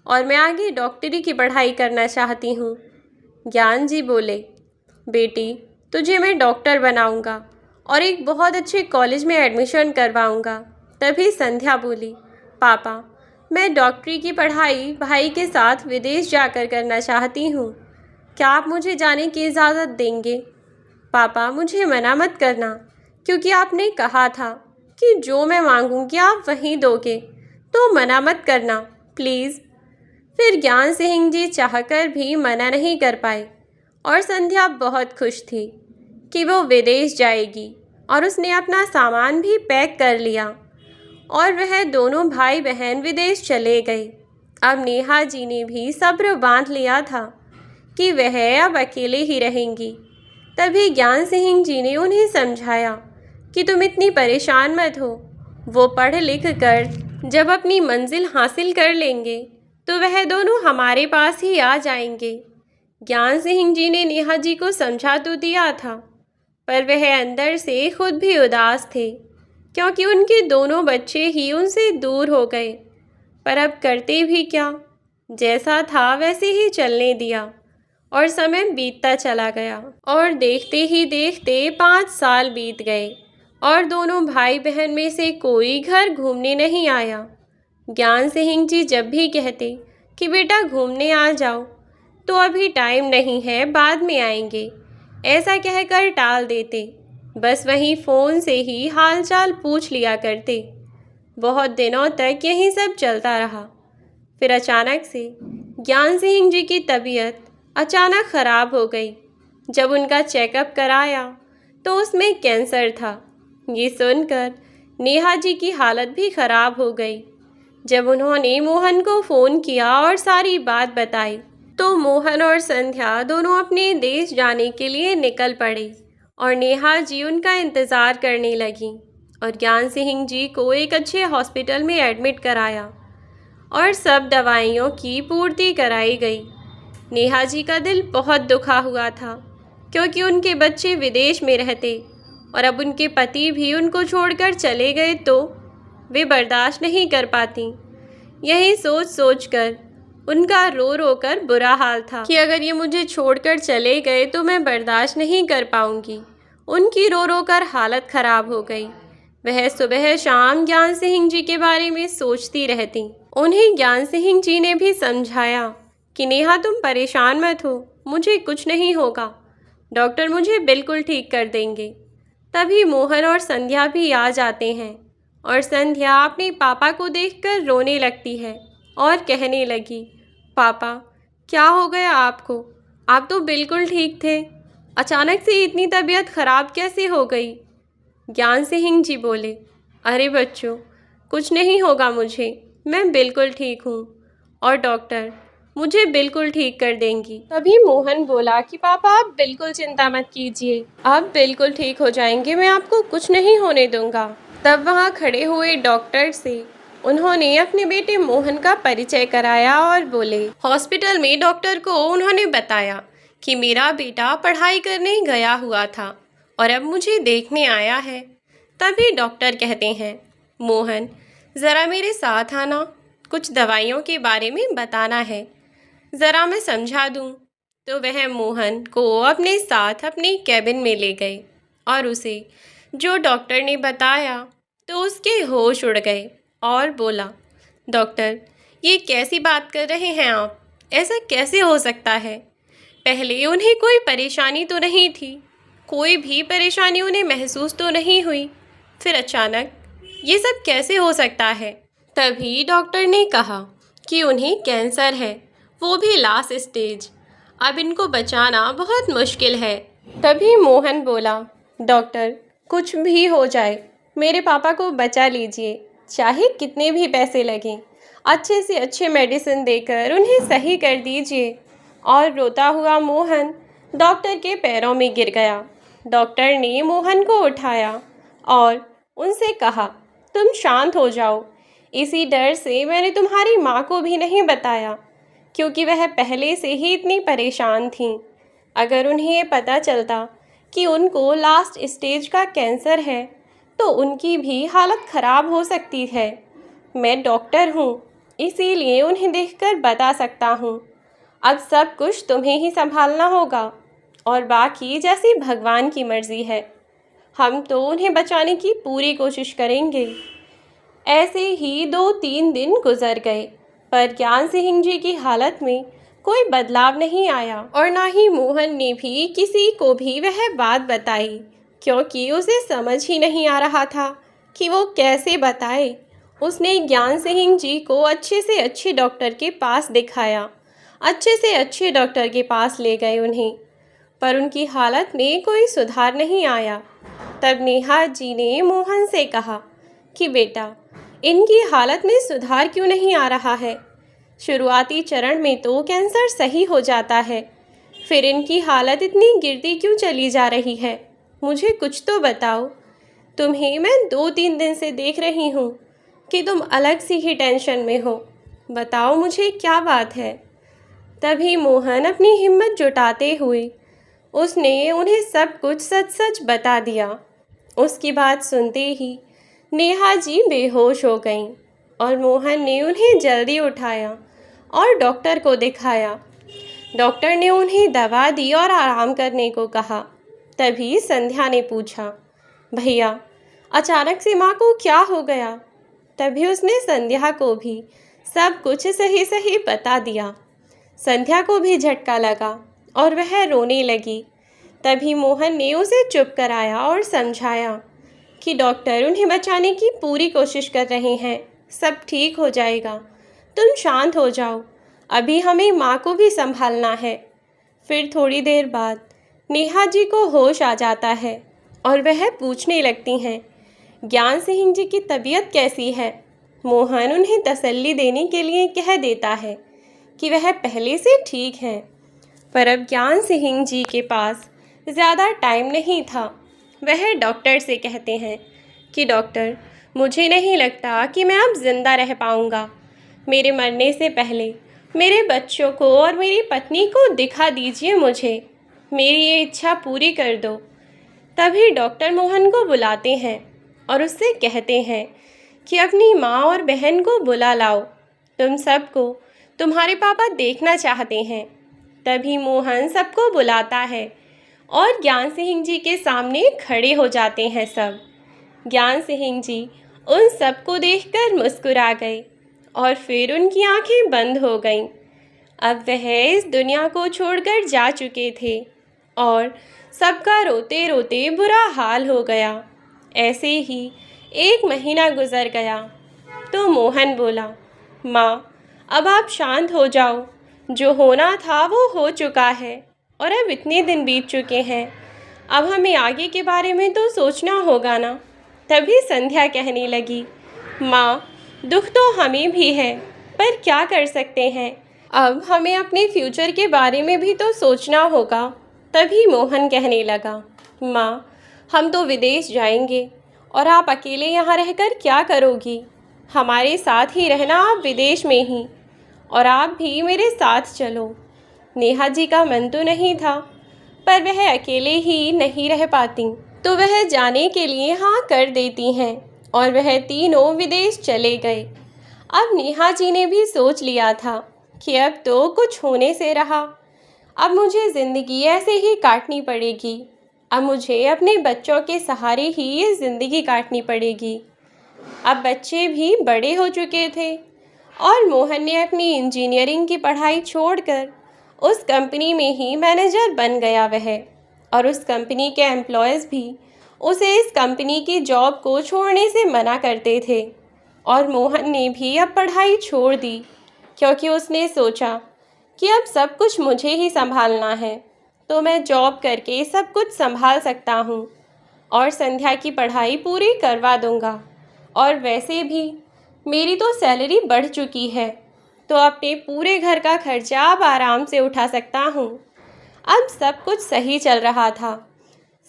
और मैं आगे डॉक्टरी की पढ़ाई करना चाहती हूँ। ज्ञान जी बोले, बेटी तुझे मैं डॉक्टर बनाऊँगा और एक बहुत अच्छे कॉलेज में एडमिशन करवाऊँगा। तभी संध्या बोली, पापा मैं डॉक्टरी की पढ़ाई भाई के साथ विदेश जाकर करना चाहती हूँ, क्या आप मुझे जाने की इजाज़त देंगे? पापा मुझे मना मत करना, क्योंकि आपने कहा था कि जो मैं मांगूंगी आप वहीं दोगे, तो मना मत करना प्लीज़। फिर ज्ञान सिंह जी चाहकर भी मना नहीं कर पाए और संध्या बहुत खुश थी कि वो विदेश जाएगी और उसने अपना सामान भी पैक कर लिया और वह दोनों भाई बहन विदेश चले गए। अब नेहा जी ने भी सब्र बांध लिया था कि वह अब अकेले ही रहेंगी। तभी ज्ञान सिंह जी ने उन्हें समझाया कि तुम इतनी परेशान मत हो, वो पढ़ लिख कर जब अपनी मंजिल हासिल कर लेंगे तो वह दोनों हमारे पास ही आ जाएंगे। ज्ञान सिंह जी ने नेहा जी को समझा तो दिया था, पर वह अंदर से खुद भी उदास थे, क्योंकि उनके दोनों बच्चे ही उनसे दूर हो गए। पर अब करते भी क्या, जैसा था वैसे ही चलने दिया और समय बीतता चला गया। और देखते ही देखते 5 साल बीत गए और दोनों भाई बहन में से कोई घर घूमने नहीं आया। ज्ञान सिंह जी जब भी कहते कि बेटा घूमने आ जाओ, तो अभी टाइम नहीं है, बाद में आएंगे, ऐसा कहकर टाल देते। बस वहीं फ़ोन से ही हालचाल पूछ लिया करते। बहुत दिनों तक यही सब चलता रहा। फिर अचानक से ज्ञान सिंह जी की तबीयत अचानक ख़राब हो गई। जब उनका चेकअप कराया तो उसमें कैंसर था। ये सुनकर नेहा जी की हालत भी ख़राब हो गई। जब उन्होंने मोहन को फ़ोन किया और सारी बात बताई तो मोहन और संध्या दोनों अपने देश जाने के लिए निकल पड़े और नेहा जी उनका इंतज़ार करने लगीं और ज्ञान सिंह जी को एक अच्छे हॉस्पिटल में एडमिट कराया और सब दवाइयों की पूर्ति कराई गई। नेहा जी का दिल बहुत दुखा हुआ था, क्योंकि उनके बच्चे विदेश में रहते और अब उनके पति भी उनको छोड़कर चले गए तो वे बर्दाश्त नहीं कर पाती। यही सोच सोच कर उनका रो रो कर बुरा हाल था कि अगर ये मुझे छोड़कर चले गए तो मैं बर्दाश्त नहीं कर पाऊंगी। उनकी रो रो कर हालत ख़राब हो गई। वह सुबह शाम ज्ञान सिंह जी के बारे में सोचती रहती। उन्हें ज्ञान सिंह जी ने भी समझाया कि नेहा तुम परेशान मत हो, मुझे कुछ नहीं होगा, डॉक्टर मुझे बिल्कुल ठीक कर देंगे। तभी मोहन और संध्या भी आ जाते हैं और संध्या अपने पापा को देखकर रोने लगती है और कहने लगी, पापा क्या हो गया आपको? आप तो बिल्कुल ठीक थे, अचानक से इतनी तबीयत ख़राब कैसे हो गई? ज्ञान सिंह जी बोले, अरे बच्चों कुछ नहीं होगा मुझे, मैं बिल्कुल ठीक हूँ और डॉक्टर मुझे बिल्कुल ठीक कर देंगी। तभी मोहन बोला कि पापा आप बिल्कुल चिंता मत कीजिए, आप बिल्कुल ठीक हो जाएंगे, मैं आपको कुछ नहीं होने दूंगा। तब वहाँ खड़े हुए डॉक्टर से उन्होंने अपने बेटे मोहन का परिचय कराया और बोले, हॉस्पिटल में डॉक्टर को उन्होंने बताया कि मेरा बेटा पढ़ाई करने गया हुआ था और अब मुझे देखने आया है। तभी डॉक्टर कहते हैं, मोहन ज़रा मेरे साथ आना, कुछ दवाइयों के बारे में बताना है, ज़रा मैं समझा दूँ। तो वह मोहन को अपने साथ अपने कैबिन में ले गए और उसे जो डॉक्टर ने बताया तो उसके होश उड़ गए और बोला, डॉक्टर ये कैसी बात कर रहे हैं आप, ऐसा कैसे हो सकता है? पहले उन्हें कोई परेशानी तो नहीं थी, कोई भी परेशानी उन्हें महसूस तो नहीं हुई, फिर अचानक ये सब कैसे हो सकता है? तभी डॉक्टर ने कहा कि उन्हें कैंसर है, वो भी लास्ट स्टेज, अब इनको बचाना बहुत मुश्किल है। तभी मोहन बोला, डॉक्टर कुछ भी हो जाए मेरे पापा को बचा लीजिए, चाहे कितने भी पैसे लगें, अच्छे से अच्छे मेडिसिन देकर उन्हें सही कर दीजिए। और रोता हुआ मोहन डॉक्टर के पैरों में गिर गया। डॉक्टर ने मोहन को उठाया और उनसे कहा, तुम शांत हो जाओ, इसी डर से मैंने तुम्हारी माँ को भी नहीं बताया, क्योंकि वह पहले से ही इतनी परेशान थीं। अगर उन्हें ये पता चलता कि उनको लास्ट स्टेज का कैंसर है तो उनकी भी हालत ख़राब हो सकती है। मैं डॉक्टर हूँ, इसीलिए उन्हें देखकर बता सकता हूँ। अब सब कुछ तुम्हें ही संभालना होगा और बाकी जैसी भगवान की मर्ज़ी है, हम तो उन्हें बचाने की पूरी कोशिश करेंगे। ऐसे ही 2-3 दिन गुजर गए, पर ज्ञान सिंह जी की हालत में कोई बदलाव नहीं आया और ना ही मोहन ने भी किसी को भी वह बात बताई, क्योंकि उसे समझ ही नहीं आ रहा था कि वो कैसे बताए। उसने ज्ञान सिंह जी को अच्छे से अच्छे डॉक्टर के पास दिखाया, अच्छे से अच्छे डॉक्टर के पास ले गए उन्हें, पर उनकी हालत में कोई सुधार नहीं आया। तब नेहा जी ने मोहन से कहा कि बेटा इनकी हालत में सुधार क्यों नहीं आ रहा है? शुरुआती चरण में तो कैंसर सही हो जाता है, फिर इनकी हालत इतनी गिरती क्यों चली जा रही है? मुझे कुछ तो बताओ। तुम्हें मैं 2-3 दिन से देख रही हूँ कि तुम अलग सी ही टेंशन में हो, बताओ मुझे क्या बात है? तभी मोहन अपनी हिम्मत जुटाते हुए उसने उन्हें सब कुछ सच सच बता दिया। उसकी बात सुनते ही नेहा जी बेहोश हो गईं और मोहन ने उन्हें जल्दी उठाया और डॉक्टर को दिखाया। डॉक्टर ने उन्हें दवा दी और आराम करने को कहा। तभी संध्या ने पूछा, भैया अचानक से माँ को क्या हो गया? तभी उसने संध्या को भी सब कुछ सही सही बता दिया। संध्या को भी झटका लगा और वह रोने लगी। तभी मोहन ने उसे चुप कराया और समझाया कि डॉक्टर उन्हें बचाने की पूरी कोशिश कर रहे हैं, सब ठीक हो जाएगा, तुम शांत हो जाओ, अभी हमें माँ को भी संभालना है। फिर थोड़ी देर बाद नेहा जी को होश आ जाता है और वह पूछने लगती हैं, ज्ञान सिंह जी की तबीयत कैसी है? मोहन उन्हें तसल्ली देने के लिए कह देता है कि वह पहले से ठीक हैं, पर अब ज्ञान सिंह जी के पास ज़्यादा टाइम नहीं था। वह डॉक्टर से कहते हैं कि डॉक्टर मुझे नहीं लगता कि मैं अब ज़िंदा रह पाऊँगा, मेरे मरने से पहले मेरे बच्चों को और मेरी पत्नी को दिखा दीजिए मुझे, मेरी ये इच्छा पूरी कर दो। तभी डॉक्टर मोहन को बुलाते हैं और उससे कहते हैं कि अपनी माँ और बहन को बुला लाओ, तुम सबको तुम्हारे पापा देखना चाहते हैं। तभी मोहन सबको बुलाता है और ज्ञान सिंह जी के सामने खड़े हो जाते हैं सब। ज्ञान सिंह जी उन सबको देखकर मुस्कुरा गए और फिर उनकी आंखें बंद हो गईं। अब वह इस दुनिया को छोड़कर जा चुके थे और सबका रोते रोते बुरा हाल हो गया। ऐसे ही 1 महीना गुजर गया तो मोहन बोला, माँ अब आप शांत हो जाओ, जो होना था वो हो चुका है और अब इतने दिन बीत चुके हैं, अब हमें आगे के बारे में तो सोचना होगा ना। तभी संध्या कहने लगी, माँ दुख तो हमें भी है, पर क्या कर सकते हैं, अब हमें अपने फ्यूचर के बारे में भी तो सोचना होगा। तभी मोहन कहने लगा, माँ हम तो विदेश जाएंगे और आप अकेले यहाँ रहकर क्या करोगी, हमारे साथ ही रहना आप विदेश में ही, और आप भी मेरे साथ चलो। नेहा जी का मन तो नहीं था, पर वह अकेले ही नहीं रह पाती तो वह जाने के लिए हाँ कर देती हैं और वह तीनों विदेश चले गए। अब नेहा जी ने भी सोच लिया था कि अब तो कुछ होने से रहा, अब मुझे ज़िंदगी ऐसे ही काटनी पड़ेगी, अब मुझे अपने बच्चों के सहारे ही ये ज़िंदगी काटनी पड़ेगी। अब बच्चे भी बड़े हो चुके थे और मोहन ने अपनी इंजीनियरिंग की पढ़ाई छोड़कर उस कंपनी में ही मैनेजर बन गया वह, और उस कंपनी के एम्प्लॉयज़ भी उसे इस कंपनी की जॉब को छोड़ने से मना करते थे। और मोहन ने भी अब पढ़ाई छोड़ दी क्योंकि उसने सोचा कि अब सब कुछ मुझे ही संभालना है, तो मैं जॉब करके सब कुछ संभाल सकता हूँ और संध्या की पढ़ाई पूरी करवा दूँगा। और वैसे भी मेरी तो सैलरी बढ़ चुकी है, तो अपने पूरे घर का खर्चा अब आराम से उठा सकता हूँ। अब सब कुछ सही चल रहा था।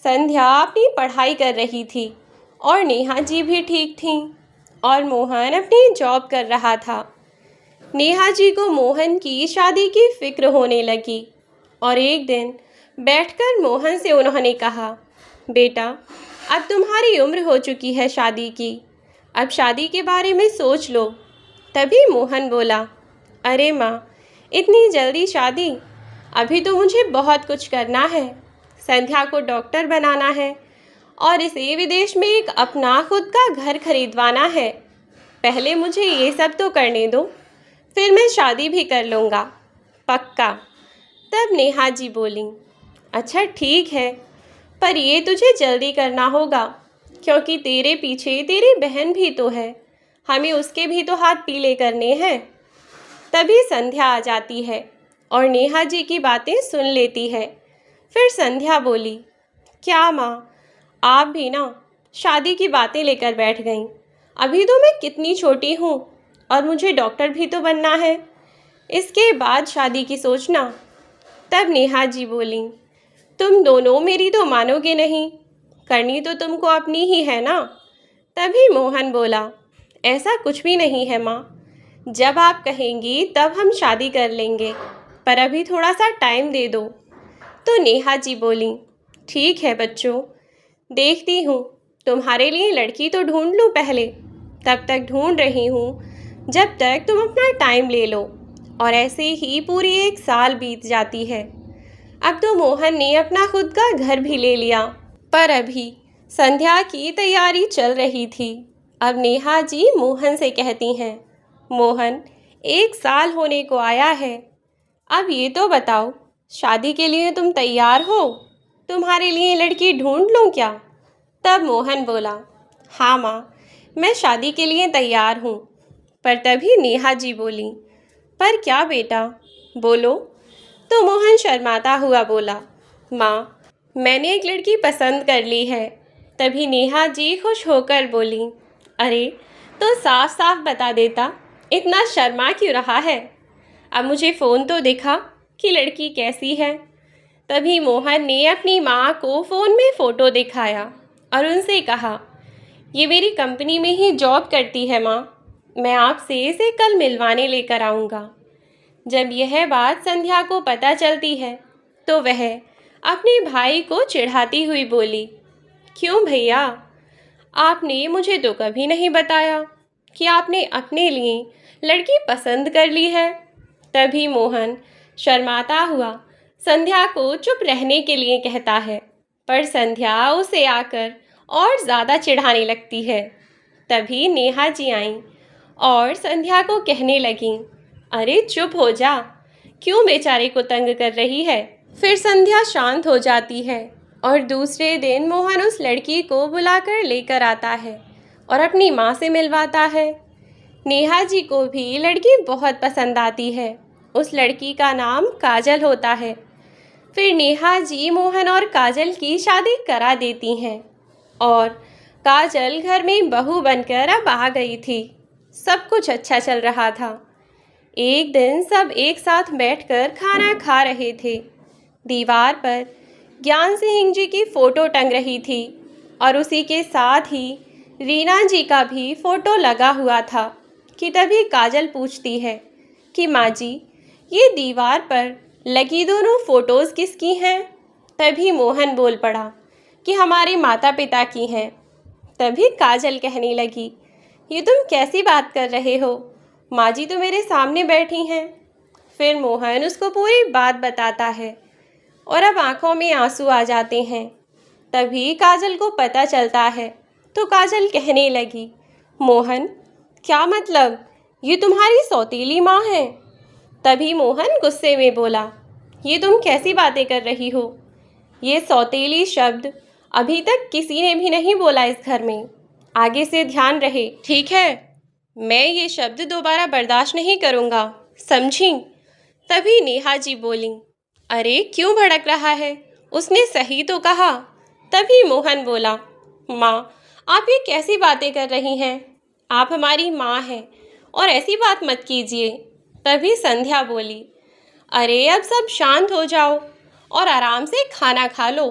संध्या अपनी पढ़ाई कर रही थी और नेहा जी भी ठीक थीं और मोहन अपनी जॉब कर रहा था। नेहा जी को मोहन की शादी की फ़िक्र होने लगी और एक दिन बैठकर मोहन से उन्होंने कहा, बेटा अब तुम्हारी उम्र हो चुकी है शादी की, अब शादी के बारे में सोच लो। तभी मोहन बोला, अरे माँ इतनी जल्दी शादी, अभी तो मुझे बहुत कुछ करना है, संध्या को डॉक्टर बनाना है और इसे विदेश में एक अपना खुद का घर खरीदवाना है। पहले मुझे ये सब तो करने दो, फिर मैं शादी भी कर लूँगा, पक्का। तब नेहा जी बोली, अच्छा ठीक है, पर ये तुझे जल्दी करना होगा क्योंकि तेरे पीछे तेरी बहन भी तो है, हमें उसके भी तो हाथ पीले करने हैं। तभी संध्या आ जाती है और नेहा जी की बातें सुन लेती है। फिर संध्या बोली, क्या माँ आप भी ना शादी की बातें लेकर बैठ गईं, अभी तो मैं कितनी छोटी हूँ और मुझे डॉक्टर भी तो बनना है, इसके बाद शादी की सोचना। तब नेहा जी बोली, तुम दोनों मेरी तो मानोगे नहीं, करनी तो तुमको अपनी ही है ना। तभी मोहन बोला, ऐसा कुछ भी नहीं है माँ, जब आप कहेंगी तब हम शादी कर लेंगे, पर अभी थोड़ा सा टाइम दे दो। तो नेहा जी बोली, ठीक है बच्चों, देखती हूँ, तुम्हारे लिए लड़की तो ढूंढ लूँ पहले, तब तक ढूंढ रही हूँ जब तक तुम अपना टाइम ले लो। और ऐसे ही पूरी 1 साल बीत जाती है। अब तो मोहन ने अपना खुद का घर भी ले लिया, पर अभी संध्या की तैयारी चल रही थी। अब नेहा जी मोहन से कहती हैं, मोहन 1 साल होने को आया है, अब ये तो बताओ शादी के लिए तुम तैयार हो, तुम्हारे लिए लड़की ढूंढ लूँ क्या। तब मोहन बोला, हाँ माँ मैं शादी के लिए तैयार हूँ। पर तभी नेहा जी बोली, पर क्या बेटा, बोलो। तो मोहन शर्माता हुआ बोला, माँ मैंने एक लड़की पसंद कर ली है। तभी नेहा जी खुश होकर बोली, अरे तो साफ साफ बता देता, इतना शर्मा क्यों रहा है, अब मुझे फ़ोन तो दिखा कि लड़की कैसी है। तभी मोहन ने अपनी माँ को फ़ोन में फ़ोटो दिखाया और उनसे कहा, ये मेरी कंपनी में ही जॉब करती है माँ, मैं आपसे इसे कल मिलवाने लेकर आऊँगा। जब यह बात संध्या को पता चलती है तो वह अपने भाई को चिढ़ाती हुई बोली, क्यों भैया, आपने मुझे तो कभी नहीं बताया कि आपने अपने लिए लड़की पसंद कर ली है। तभी मोहन शर्माता हुआ संध्या को चुप रहने के लिए कहता है, पर संध्या उसे आकर और ज़्यादा चिढ़ाने लगती है। तभी नेहा जी आईं और संध्या को कहने लगीं, अरे चुप हो जा, क्यों बेचारे को तंग कर रही है। फिर संध्या शांत हो जाती है और दूसरे दिन मोहन उस लड़की को बुलाकर लेकर आता है और अपनी माँ से मिलवाता है। नेहा जी को भी लड़की बहुत पसंद आती है। उस लड़की का नाम काजल होता है। फिर नेहा जी मोहन और काजल की शादी करा देती हैं और काजल घर में बहू बनकर अब आ गई थी। सब कुछ अच्छा चल रहा था। एक दिन सब एक साथ बैठकर खाना खा रहे थे। दीवार पर ज्ञान सिंह जी की फ़ोटो टंग रही थी और उसी के साथ ही रीना जी का भी फ़ोटो लगा हुआ था कि तभी काजल पूछती है कि माँ जी, ये दीवार पर लगी दोनों फ़ोटोज़ किसकी हैं। तभी मोहन बोल पड़ा कि हमारे माता पिता की हैं। तभी काजल कहने लगी, ये तुम कैसी बात कर रहे हो, माँ जी तो मेरे सामने बैठी हैं। फिर मोहन उसको पूरी बात बताता है और अब आंखों में आंसू आ जाते हैं। तभी काजल को पता चलता है तो काजल कहने लगी, मोहन, क्या मतलब, ये तुम्हारी सौतेली माँ है। तभी मोहन गुस्से में बोला, ये तुम कैसी बातें कर रही हो, ये सौतेली शब्द अभी तक किसी ने भी नहीं बोला इस घर में। आगे से ध्यान रहे, ठीक है। मैं ये शब्द दोबारा बर्दाश्त नहीं करूँगा, समझी। तभी नेहा जी बोली, अरे क्यों भड़क रहा है, उसने सही तो कहा। तभी मोहन बोला, माँ, आप ये कैसी बातें कर रही हैं, आप हमारी माँ हैं और ऐसी बात मत कीजिए। तभी संध्या बोली, अरे अब सब शांत हो जाओ और आराम से खाना खा लो।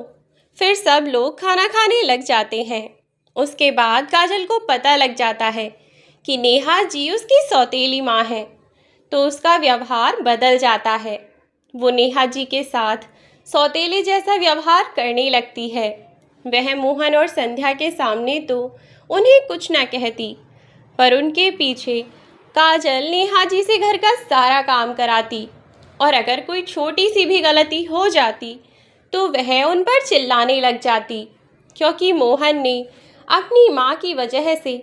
फिर सब लोग खाना खाने लग जाते हैं। उसके बाद काजल को पता लग जाता है कि नेहा जी उसकी सौतेली माँ है, तो उसका व्यवहार बदल जाता है। वो नेहा जी के साथ सौतेले जैसा व्यवहार करने लगती है। वह मोहन और संध्या के सामने तो उन्हें कुछ ना कहती, पर उनके पीछे काजल नेहा जी से घर का सारा काम कराती और अगर कोई छोटी सी भी गलती हो जाती तो वह उन पर चिल्लाने लग जाती, क्योंकि मोहन ने अपनी माँ की वजह से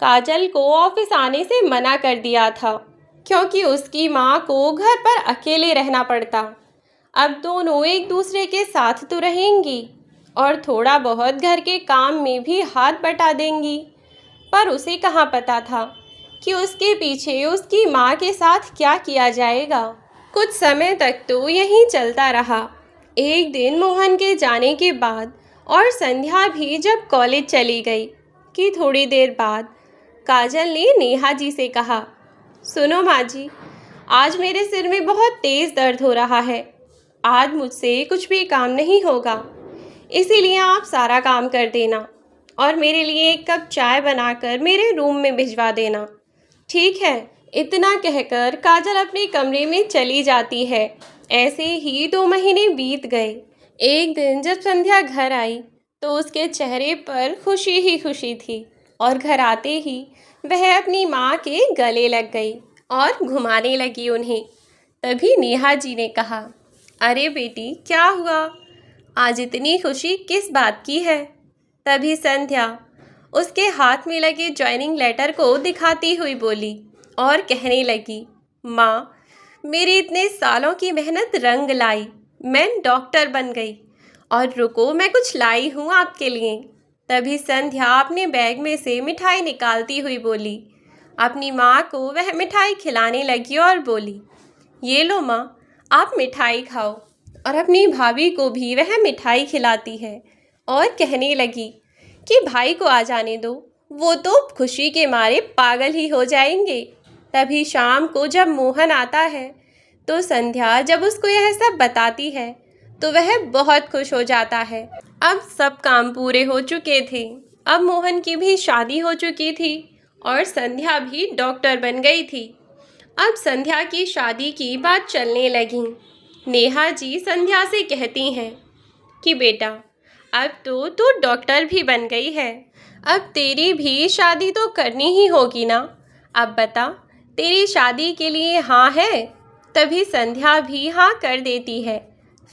काजल को ऑफिस आने से मना कर दिया था, क्योंकि उसकी माँ को घर पर अकेले रहना पड़ता। अब दोनों एक दूसरे के साथ तो रहेंगी और थोड़ा बहुत घर के काम में भी हाथ बटा देंगी, पर उसे कहाँ पता था कि उसके पीछे उसकी माँ के साथ क्या किया जाएगा। कुछ समय तक तो यहीं चलता रहा। एक दिन मोहन के जाने के बाद और संध्या भी जब कॉलेज चली गई कि थोड़ी देर बाद काजल ने नेहा जी से कहा, सुनो माँ जी, आज मेरे सिर में बहुत तेज़ दर्द हो रहा है। आज मुझसे कुछ भी काम नहीं होगा, इसीलिए आप सारा काम कर देना और मेरे लिए एक कप चाय बनाकर मेरे रूम में भिजवा देना, ठीक है। इतना कहकर काजल अपने कमरे में चली जाती है। ऐसे ही 2 महीने बीत गए। एक दिन जब संध्या घर आई तो उसके चेहरे पर खुशी ही खुशी थी और घर आते ही वह अपनी माँ के गले लग गई और घुमाने लगी उन्हें। तभी नेहा जी ने कहा, अरे बेटी, क्या हुआ, आज इतनी खुशी किस बात की है। तभी संध्या उसके हाथ में लगे ज्वाइनिंग लेटर को दिखाती हुई बोली और कहने लगी, माँ, मेरी इतने सालों की मेहनत रंग लाई, मैं डॉक्टर बन गई और रुको, मैं कुछ लाई हूँ आपके लिए। तभी संध्या अपने बैग में से मिठाई निकालती हुई बोली। अपनी माँ को वह मिठाई खिलाने लगी और बोली, ये लो माँ, आप मिठाई खाओ। और अपनी भाभी को भी वह मिठाई खिलाती है और कहने लगी कि भाई को आ जाने दो, वो तो खुशी के मारे पागल ही हो जाएंगे। तभी शाम को जब मोहन आता है तो संध्या जब उसको यह सब बताती है तो वह बहुत खुश हो जाता है। अब सब काम पूरे हो चुके थे। अब मोहन की भी शादी हो चुकी थी और संध्या भी डॉक्टर बन गई थी। अब संध्या की शादी की बात चलने लगी। नेहा जी संध्या से कहती हैं कि बेटा, अब तो तू डॉक्टर भी बन गई है, अब तेरी भी शादी तो करनी ही होगी ना। अब बता, तेरी शादी के लिए हाँ है? तभी संध्या भी हाँ कर देती है।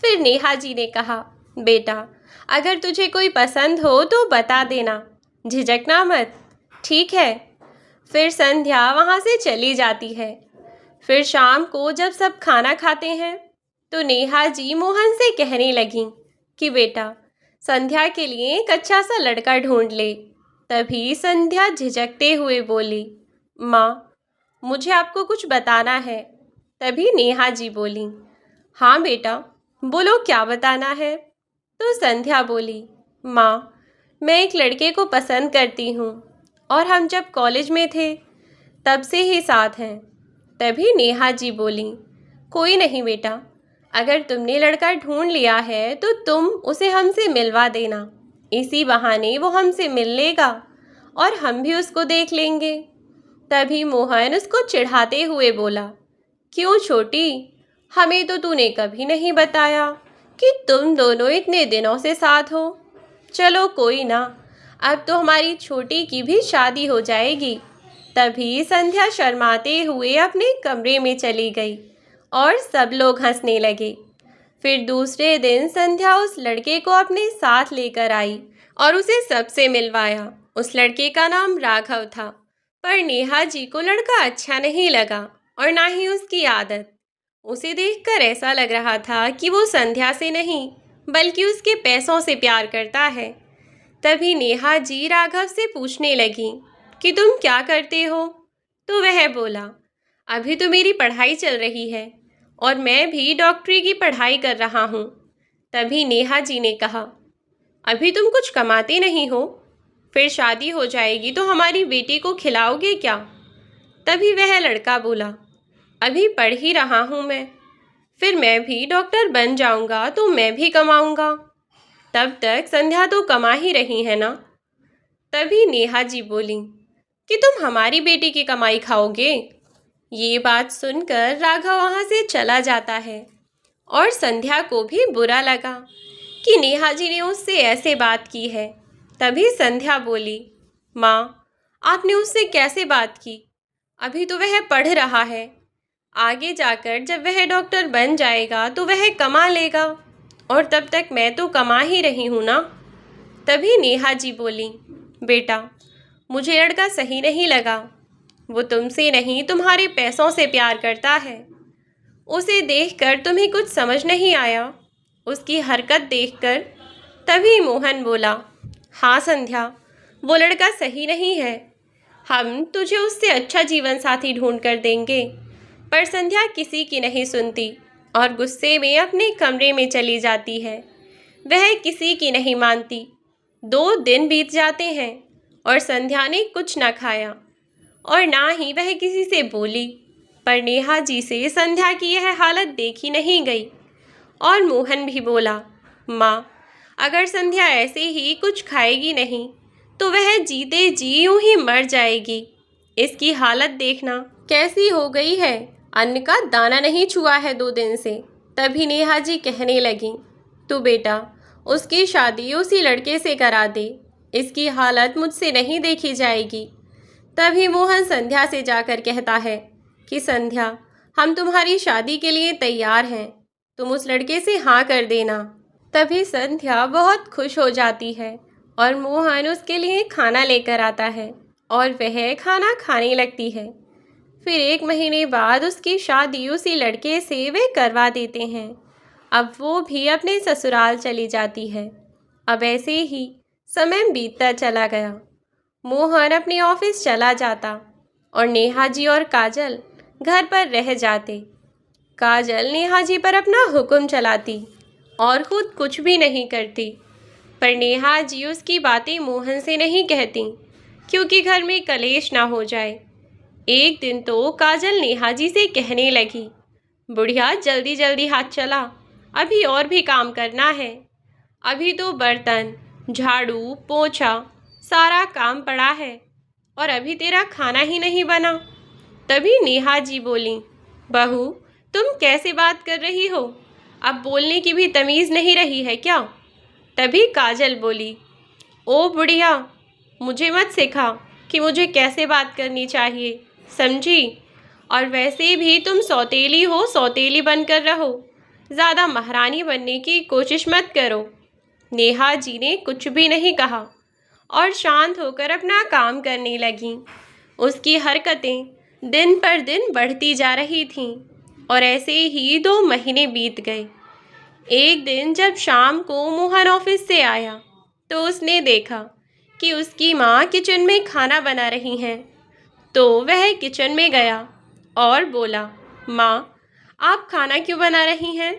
फिर नेहा जी ने कहा, बेटा, अगर तुझे कोई पसंद हो तो बता देना, झिझकना मत, ठीक है। फिर संध्या वहाँ से चली जाती है। फिर शाम को जब सब खाना खाते हैं तो नेहा जी मोहन से कहने लगीं कि बेटा, संध्या के लिए एक अच्छा सा लड़का ढूंढ ले। तभी संध्या झिझकते हुए बोली, माँ, मुझे आपको कुछ बताना है। तभी नेहा जी बोली, हाँ बेटा, बोलो क्या बताना है। तो संध्या बोली, माँ, मैं एक लड़के को पसंद करती हूँ और हम जब कॉलेज में थे तब से ही साथ हैं। तभी नेहा जी बोली, कोई नहीं बेटा, अगर तुमने लड़का ढूंढ लिया है तो तुम उसे हमसे मिलवा देना, इसी बहाने वो हमसे मिल लेगा और हम भी उसको देख लेंगे। तभी मोहन उसको चिढ़ाते हुए बोला, क्यों छोटी, हमें तो तूने कभी नहीं बताया कि तुम दोनों इतने दिनों से साथ हो। चलो कोई ना, अब तो हमारी छोटी की भी शादी हो जाएगी। तभी संध्या शर्माते हुए अपने कमरे में चली गई और सब लोग हंसने लगे। फिर दूसरे दिन संध्या उस लड़के को अपने साथ लेकर आई और उसे सबसे मिलवाया। उस लड़के का नाम राघव था, पर नेहा जी को लड़का अच्छा नहीं लगा और ना ही उसकी आदत। उसे देखकर ऐसा लग रहा था कि वो संध्या से नहीं बल्कि उसके पैसों से प्यार करता है। तभी नेहा जी राघव से पूछने लगी कि तुम क्या करते हो? तो वह बोला, अभी तो मेरी पढ़ाई चल रही है और मैं भी डॉक्टरी की पढ़ाई कर रहा हूँ। तभी नेहा जी ने कहा, अभी तुम कुछ कमाते नहीं हो, फिर शादी हो जाएगी तो हमारी बेटी को खिलाओगे क्या? तभी वह लड़का बोला, अभी पढ़ ही रहा हूँ मैं, फिर मैं भी डॉक्टर बन जाऊँगा तो मैं भी कमाऊँगा, तब तक संध्या तो कमा ही रही है ना। तभी नेहा जी बोली कि तुम हमारी बेटी की कमाई खाओगे। ये बात सुनकर राघव वहाँ से चला जाता है और संध्या को भी बुरा लगा कि नेहा जी ने उससे ऐसे बात की है। तभी संध्या बोली, माँ, आपने उससे कैसे बात की? अभी तो वह पढ़ रहा है, आगे जाकर जब वह डॉक्टर बन जाएगा तो वह कमा लेगा और तब तक मैं तो कमा ही रही हूँ ना। तभी नेहा जी बोली, बेटा, मुझे लड़का सही नहीं लगा, वो तुमसे नहीं तुम्हारे पैसों से प्यार करता है। उसे देखकर तुम्हें कुछ समझ नहीं आया, उसकी हरकत देखकर। तभी मोहन बोला, हाँ संध्या, वो लड़का सही नहीं है, हम तुझे उससे अच्छा जीवन साथी ढूंढ कर देंगे। पर संध्या किसी की नहीं सुनती और गुस्से में अपने कमरे में चली जाती है। वह किसी की नहीं मानती। 2 दिन बीत जाते हैं और संध्या ने कुछ न खाया और ना ही वह किसी से बोली। पर नेहा जी से संध्या की यह हालत देखी नहीं गई और मोहन भी बोला, माँ, अगर संध्या ऐसे ही कुछ खाएगी नहीं तो वह जीते जी यूं ही मर जाएगी। इसकी हालत देखना कैसी हो गई है, अन्न का दाना नहीं छुआ है 2 दिन से। तभी नेहा जी कहने लगी, तू बेटा उसकी शादी उसी लड़के से करा दे, इसकी हालत मुझसे नहीं देखी जाएगी। तभी मोहन संध्या से जाकर कहता है कि संध्या, हम तुम्हारी शादी के लिए तैयार हैं, तुम उस लड़के से हाँ कर देना। तभी संध्या बहुत खुश हो जाती है और मोहन उसके लिए खाना लेकर आता है और वह खाना खाने लगती है। फिर 1 महीने बाद उसकी शादी उसी लड़के से वे करवा देते हैं। अब वो भी अपने ससुराल चली जाती है। अब ऐसे ही समय बीतता चला गया। मोहन अपने ऑफिस चला जाता और नेहा जी और काजल घर पर रह जाते। काजल नेहा जी पर अपना हुक्म चलाती और खुद कुछ भी नहीं करती। पर नेहा जी उसकी बातें मोहन से नहीं कहती क्योंकि घर में कलेश ना हो जाए। एक दिन तो काजल नेहा जी से कहने लगी, बुढ़िया जल्दी जल्दी हाथ चला, अभी और भी काम करना है। अभी तो बर्तन, झाड़ू, पोछा सारा काम पड़ा है और अभी तेरा खाना ही नहीं बना। तभी नेहा जी बोली, बहू तुम कैसे बात कर रही हो? अब बोलने की भी तमीज़ नहीं रही है क्या? तभी काजल बोली, ओ बुढ़िया, मुझे मत सिखा कि मुझे कैसे बात करनी चाहिए, समझी? और वैसे भी तुम सौतेली हो, सौतेली बनकर रहो, ज़्यादा महारानी बनने की कोशिश मत करो। नेहा जी ने कुछ भी नहीं कहा और शांत होकर अपना काम करने लगीं। उसकी हरकतें दिन पर दिन बढ़ती जा रही थीं और ऐसे ही 2 महीने बीत गए। एक दिन जब शाम को मोहन ऑफिस से आया तो उसने देखा कि उसकी माँ किचन में खाना बना रही हैं। तो वह किचन में गया और बोला, माँ आप खाना क्यों बना रही हैं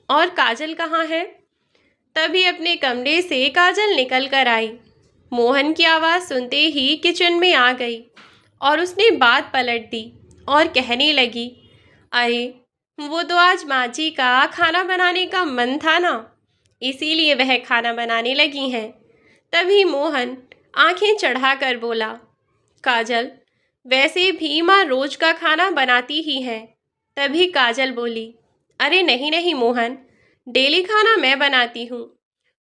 और काजल कहाँ है? तभी अपने कमरे से काजल निकल कर आई। मोहन की आवाज़ सुनते ही किचन में आ गई और उसने बात पलट दी और कहने लगी, अरे वो तो आज माँ जी का खाना बनाने का मन था ना, इसीलिए वह खाना बनाने लगी हैं। तभी मोहन आंखें चढ़ाकर बोला, काजल वैसे भी माँ रोज का खाना बनाती ही है। तभी काजल बोली, अरे नहीं नहीं मोहन, डेली खाना मैं बनाती हूँ।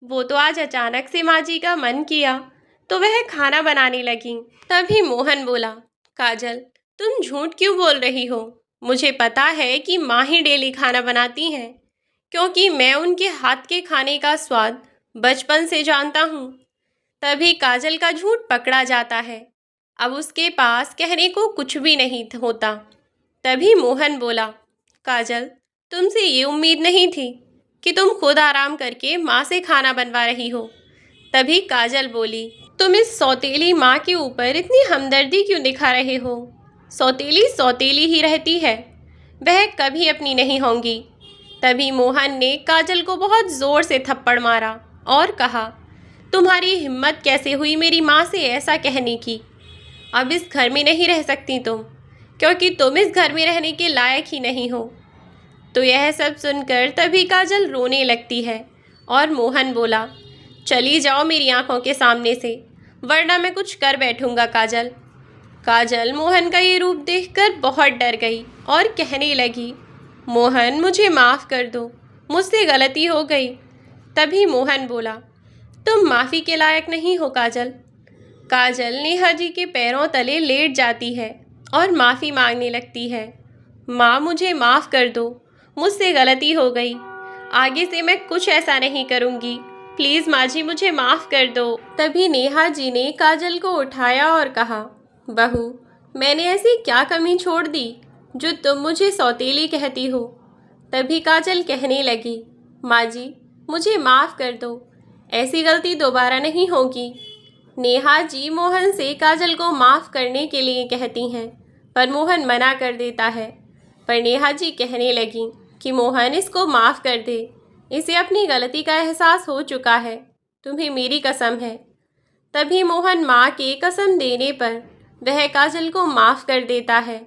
वो तो आज अचानक से माँ जी का मन किया तो वह खाना बनाने लगी। तभी मोहन बोला, काजल तुम झूठ क्यों बोल रही हो? मुझे पता है कि माँ ही डेली खाना बनाती हैं, क्योंकि मैं उनके हाथ के खाने का स्वाद बचपन से जानता हूँ। तभी काजल का झूठ पकड़ा जाता है। अब उसके पास कहने को कुछ भी नहीं होता। तभी मोहन बोला, काजल तुमसे ये उम्मीद नहीं थी कि तुम खुद आराम करके माँ से खाना बनवा रही हो। तभी काजल बोली, तुम इस सौतेली माँ के ऊपर इतनी हमदर्दी क्यों दिखा रहे हो? सौतेली सौतेली ही रहती है, वह कभी अपनी नहीं होंगी। तभी मोहन ने काजल को बहुत ज़ोर से थप्पड़ मारा और कहा, तुम्हारी हिम्मत कैसे हुई मेरी माँ से ऐसा कहने की? अब इस घर में नहीं रह सकती तुम, क्योंकि तुम इस घर में रहने के लायक ही नहीं हो। तो यह सब सुनकर तभी काजल रोने लगती है और मोहन बोला, चली जाओ मेरी आंखों के सामने से, वरना मैं कुछ कर बैठूंगा। काजल काजल मोहन का ये रूप देखकर बहुत डर गई और कहने लगी, मोहन मुझे माफ़ कर दो, मुझसे गलती हो गई। तभी मोहन बोला, तुम माफ़ी के लायक नहीं हो काजल। काजल नेहा जी के पैरों तले लेट जाती है और माफ़ी मांगने लगती है, माँ मुझे माफ़ कर दो, मुझसे गलती हो गई, आगे से मैं कुछ ऐसा नहीं करूँगी, प्लीज़ माँ जी मुझे माफ़ कर दो। तभी नेहा जी ने काजल को उठाया और कहा, बहू मैंने ऐसी क्या कमी छोड़ दी जो तुम मुझे सौतेली कहती हो? तभी काजल कहने लगी, माँ जी मुझे माफ़ कर दो, ऐसी गलती दोबारा नहीं होगी। नेहा जी मोहन से काजल को माफ़ करने के लिए कहती हैं, पर मोहन मना कर देता है। पर नेहा जी कहने लगी कि मोहन इसको माफ़ कर दे, इसे अपनी गलती का एहसास हो चुका है, तुम्हें मेरी कसम है। तभी मोहन माँ के कसम देने पर वह काजल को माफ़ कर देता है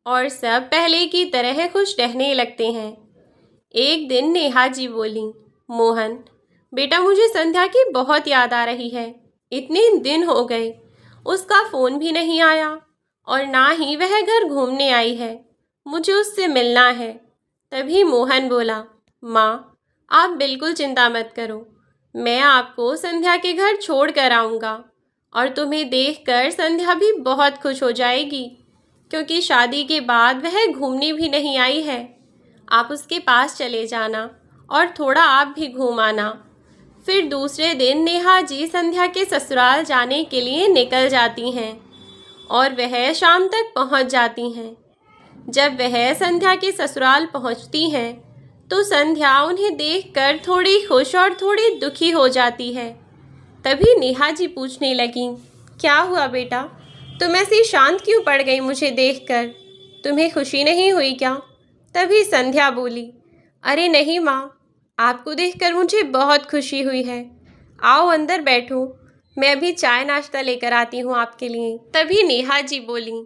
और सब पहले की तरह खुश रहने लगते हैं। एक दिन नेहा जी बोली, मोहन बेटा मुझे संध्या की बहुत याद आ रही है, इतने दिन हो गए उसका फ़ोन भी नहीं आया और ना ही वह घर घूमने आई है, मुझे उससे मिलना है। तभी मोहन बोला, माँ आप बिल्कुल चिंता मत करो, मैं आपको संध्या के घर छोड़ कर आऊँगा और तुम्हें देखकर संध्या भी बहुत खुश हो जाएगी, क्योंकि शादी के बाद वह घूमने भी नहीं आई है। आप उसके पास चले जाना और थोड़ा आप भी घूम आना। फिर दूसरे दिन नेहा जी संध्या के ससुराल जाने के लिए निकल जाती हैं और वह शाम तक पहुंच जाती हैं। जब वह संध्या के ससुराल पहुंचती हैं तो संध्या उन्हें देखकर थोड़ी खुश और थोड़ी दुखी हो जाती है। तभी नेहा जी पूछने लगीं, क्या हुआ बेटा, तुम ऐसी शांत क्यों पड़ गई मुझे देखकर? तुम्हें खुशी नहीं हुई क्या? तभी संध्या बोली, अरे नहीं माँ, आपको देखकर मुझे बहुत खुशी हुई है। आओ अंदर बैठो, मैं अभी चाय नाश्ता लेकर आती हूँ आपके लिए। तभी नेहा जी बोली,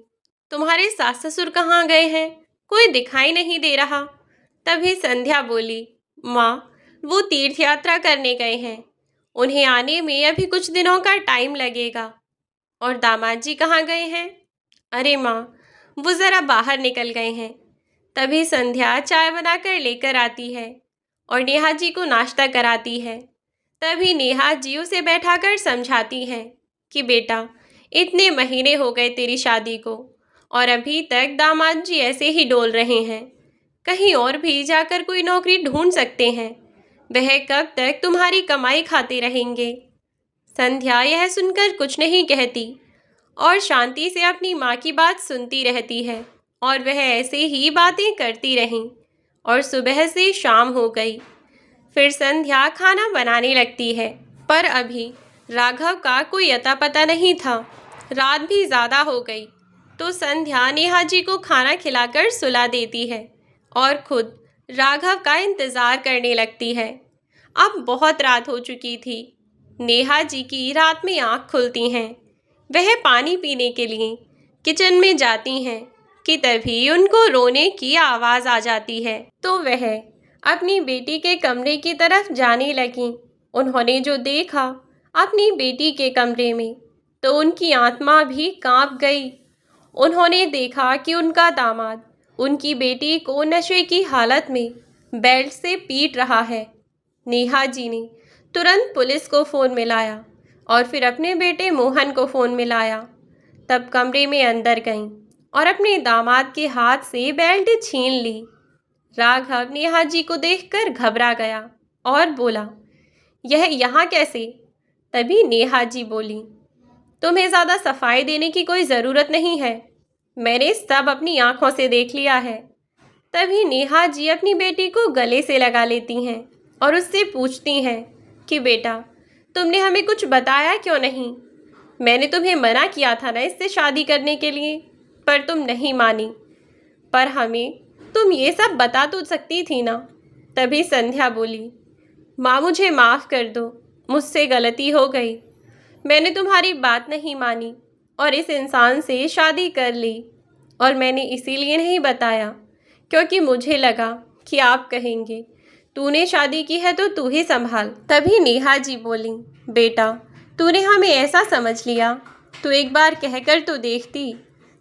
तुम्हारे सास ससुर कहाँ गए हैं, कोई दिखाई नहीं दे रहा। तभी संध्या बोली, माँ वो तीर्थ यात्रा करने गए हैं, उन्हें आने में अभी कुछ दिनों का टाइम लगेगा। और दामाद जी कहाँ गए हैं? अरे माँ वो ज़रा बाहर निकल गए हैं। तभी संध्या चाय बनाकर लेकर आती है और नेहा जी को नाश्ता कराती है। तभी नेहा जी उसे बैठाकर समझाती हैं कि बेटा, इतने महीने हो गए तेरी शादी को और अभी तक दामाद जी ऐसे ही डोल रहे हैं। कहीं और भी जाकर कोई नौकरी ढूंढ सकते हैं। वह कब तक तुम्हारी कमाई खाते रहेंगे। संध्या यह सुनकर कुछ नहीं कहती और शांति से अपनी माँ की बात सुनती रहती है और वह ऐसे ही बातें करती रहीं और सुबह से शाम हो गई। फिर संध्या खाना बनाने लगती है, पर अभी राघव का कोई अता पता नहीं था। रात भी ज़्यादा हो गई तो संध्या नेहा जी को खाना खिलाकर सुला देती है और खुद राघव का इंतज़ार करने लगती है। अब बहुत रात हो चुकी थी। नेहा जी की रात में आँख खुलती हैं। वह पानी पीने के लिए किचन में जाती हैं कि तभी उनको रोने की आवाज़ आ जाती है। तो वह अपनी बेटी के कमरे की तरफ जाने लगीं। उन्होंने जो देखा अपनी बेटी के कमरे में, तो उनकी आत्मा भी कांप गई। उन्होंने देखा कि उनका दामाद उनकी बेटी को नशे की हालत में बेल्ट से पीट रहा है। नेहा जी ने तुरंत पुलिस को फ़ोन मिलाया और फिर अपने बेटे मोहन को फ़ोन मिलाया। तब कमरे में अंदर गईं और अपने दामाद के हाथ से बेल्ट छीन ली। राघव नेहा जी को देखकर घबरा गया और बोला, यह यहाँ कैसे? तभी नेहा जी बोली, तुम्हें ज़्यादा सफाई देने की कोई ज़रूरत नहीं है, मैंने सब अपनी आँखों से देख लिया है। तभी नेहा जी अपनी बेटी को गले से लगा लेती हैं और उससे पूछती हैं कि बेटा, तुमने हमें कुछ बताया क्यों नहीं? मैंने तुम्हें मना किया था ना इससे शादी करने के लिए, पर तुम नहीं मानी। पर हमें तुम ये सब बता तो सकती थी ना। तभी संध्या बोली, माँ मुझे माफ़ कर दो, मुझसे गलती हो गई। मैंने तुम्हारी बात नहीं मानी और इस इंसान से शादी कर ली। और मैंने इसीलिए नहीं बताया क्योंकि मुझे लगा कि आप कहेंगे तूने शादी की है तो तू ही संभाल। तभी नेहा जी बोली, बेटा तूने हमें ऐसा समझ लिया, तू एक बार कहकर तो देखती।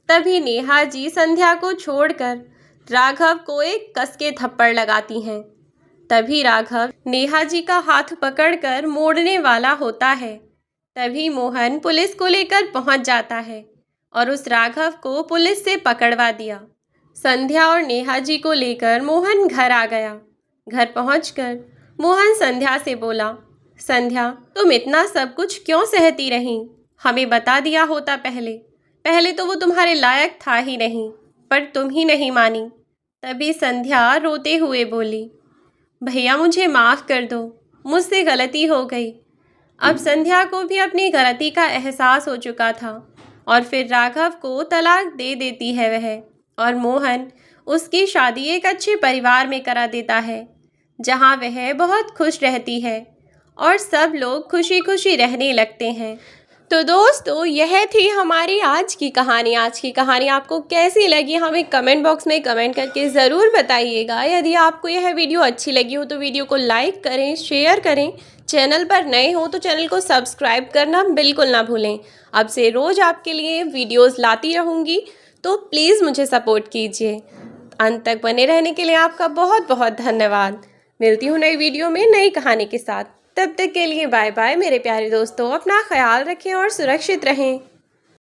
तभी नेहा जी संध्या को छोड़कर राघव को एक कस के थप्पड़ लगाती हैं। तभी राघव नेहा जी का हाथ पकड़कर मोड़ने वाला होता है। तभी मोहन पुलिस को लेकर पहुंच जाता है और उस राघव को पुलिस से पकड़वा दिया। संध्या और नेहा जी को लेकर मोहन घर आ गया। घर पहुंचकर मोहन संध्या से बोला, संध्या तुम इतना सब कुछ क्यों सहती रहीं? हमें बता दिया होता पहले तो वो तुम्हारे लायक था ही नहीं, पर तुम ही नहीं मानी। तभी संध्या रोते हुए बोली, भैया मुझे माफ़ कर दो, मुझसे गलती हो गई। अब संध्या को भी अपनी गलती का एहसास हो चुका था और फिर राघव को तलाक दे देती है वह, और मोहन उसकी शादी एक अच्छे परिवार में करा देता है जहां वह बहुत खुश रहती है और सब लोग खुशी खुशी रहने लगते हैं। तो दोस्तों यह थी हमारी आज की कहानी। आज की कहानी आपको कैसी लगी हमें कमेंट बॉक्स में कमेंट करके ज़रूर बताइएगा। यदि आपको यह वीडियो अच्छी लगी हो तो वीडियो को लाइक करें, शेयर करें। चैनल पर नए हो तो चैनल को सब्सक्राइब करना बिल्कुल ना भूलें। अब से रोज़ आपके लिए वीडियोज़ लाती रहूँगी, तो प्लीज़ मुझे सपोर्ट कीजिए। अंत तक बने रहने के लिए आपका बहुत बहुत धन्यवाद। मिलती हूँ नई वीडियो में नई कहानी के साथ। तब तक के लिए बाय बाय मेरे प्यारे दोस्तों। अपना ख्याल रखें और सुरक्षित रहें।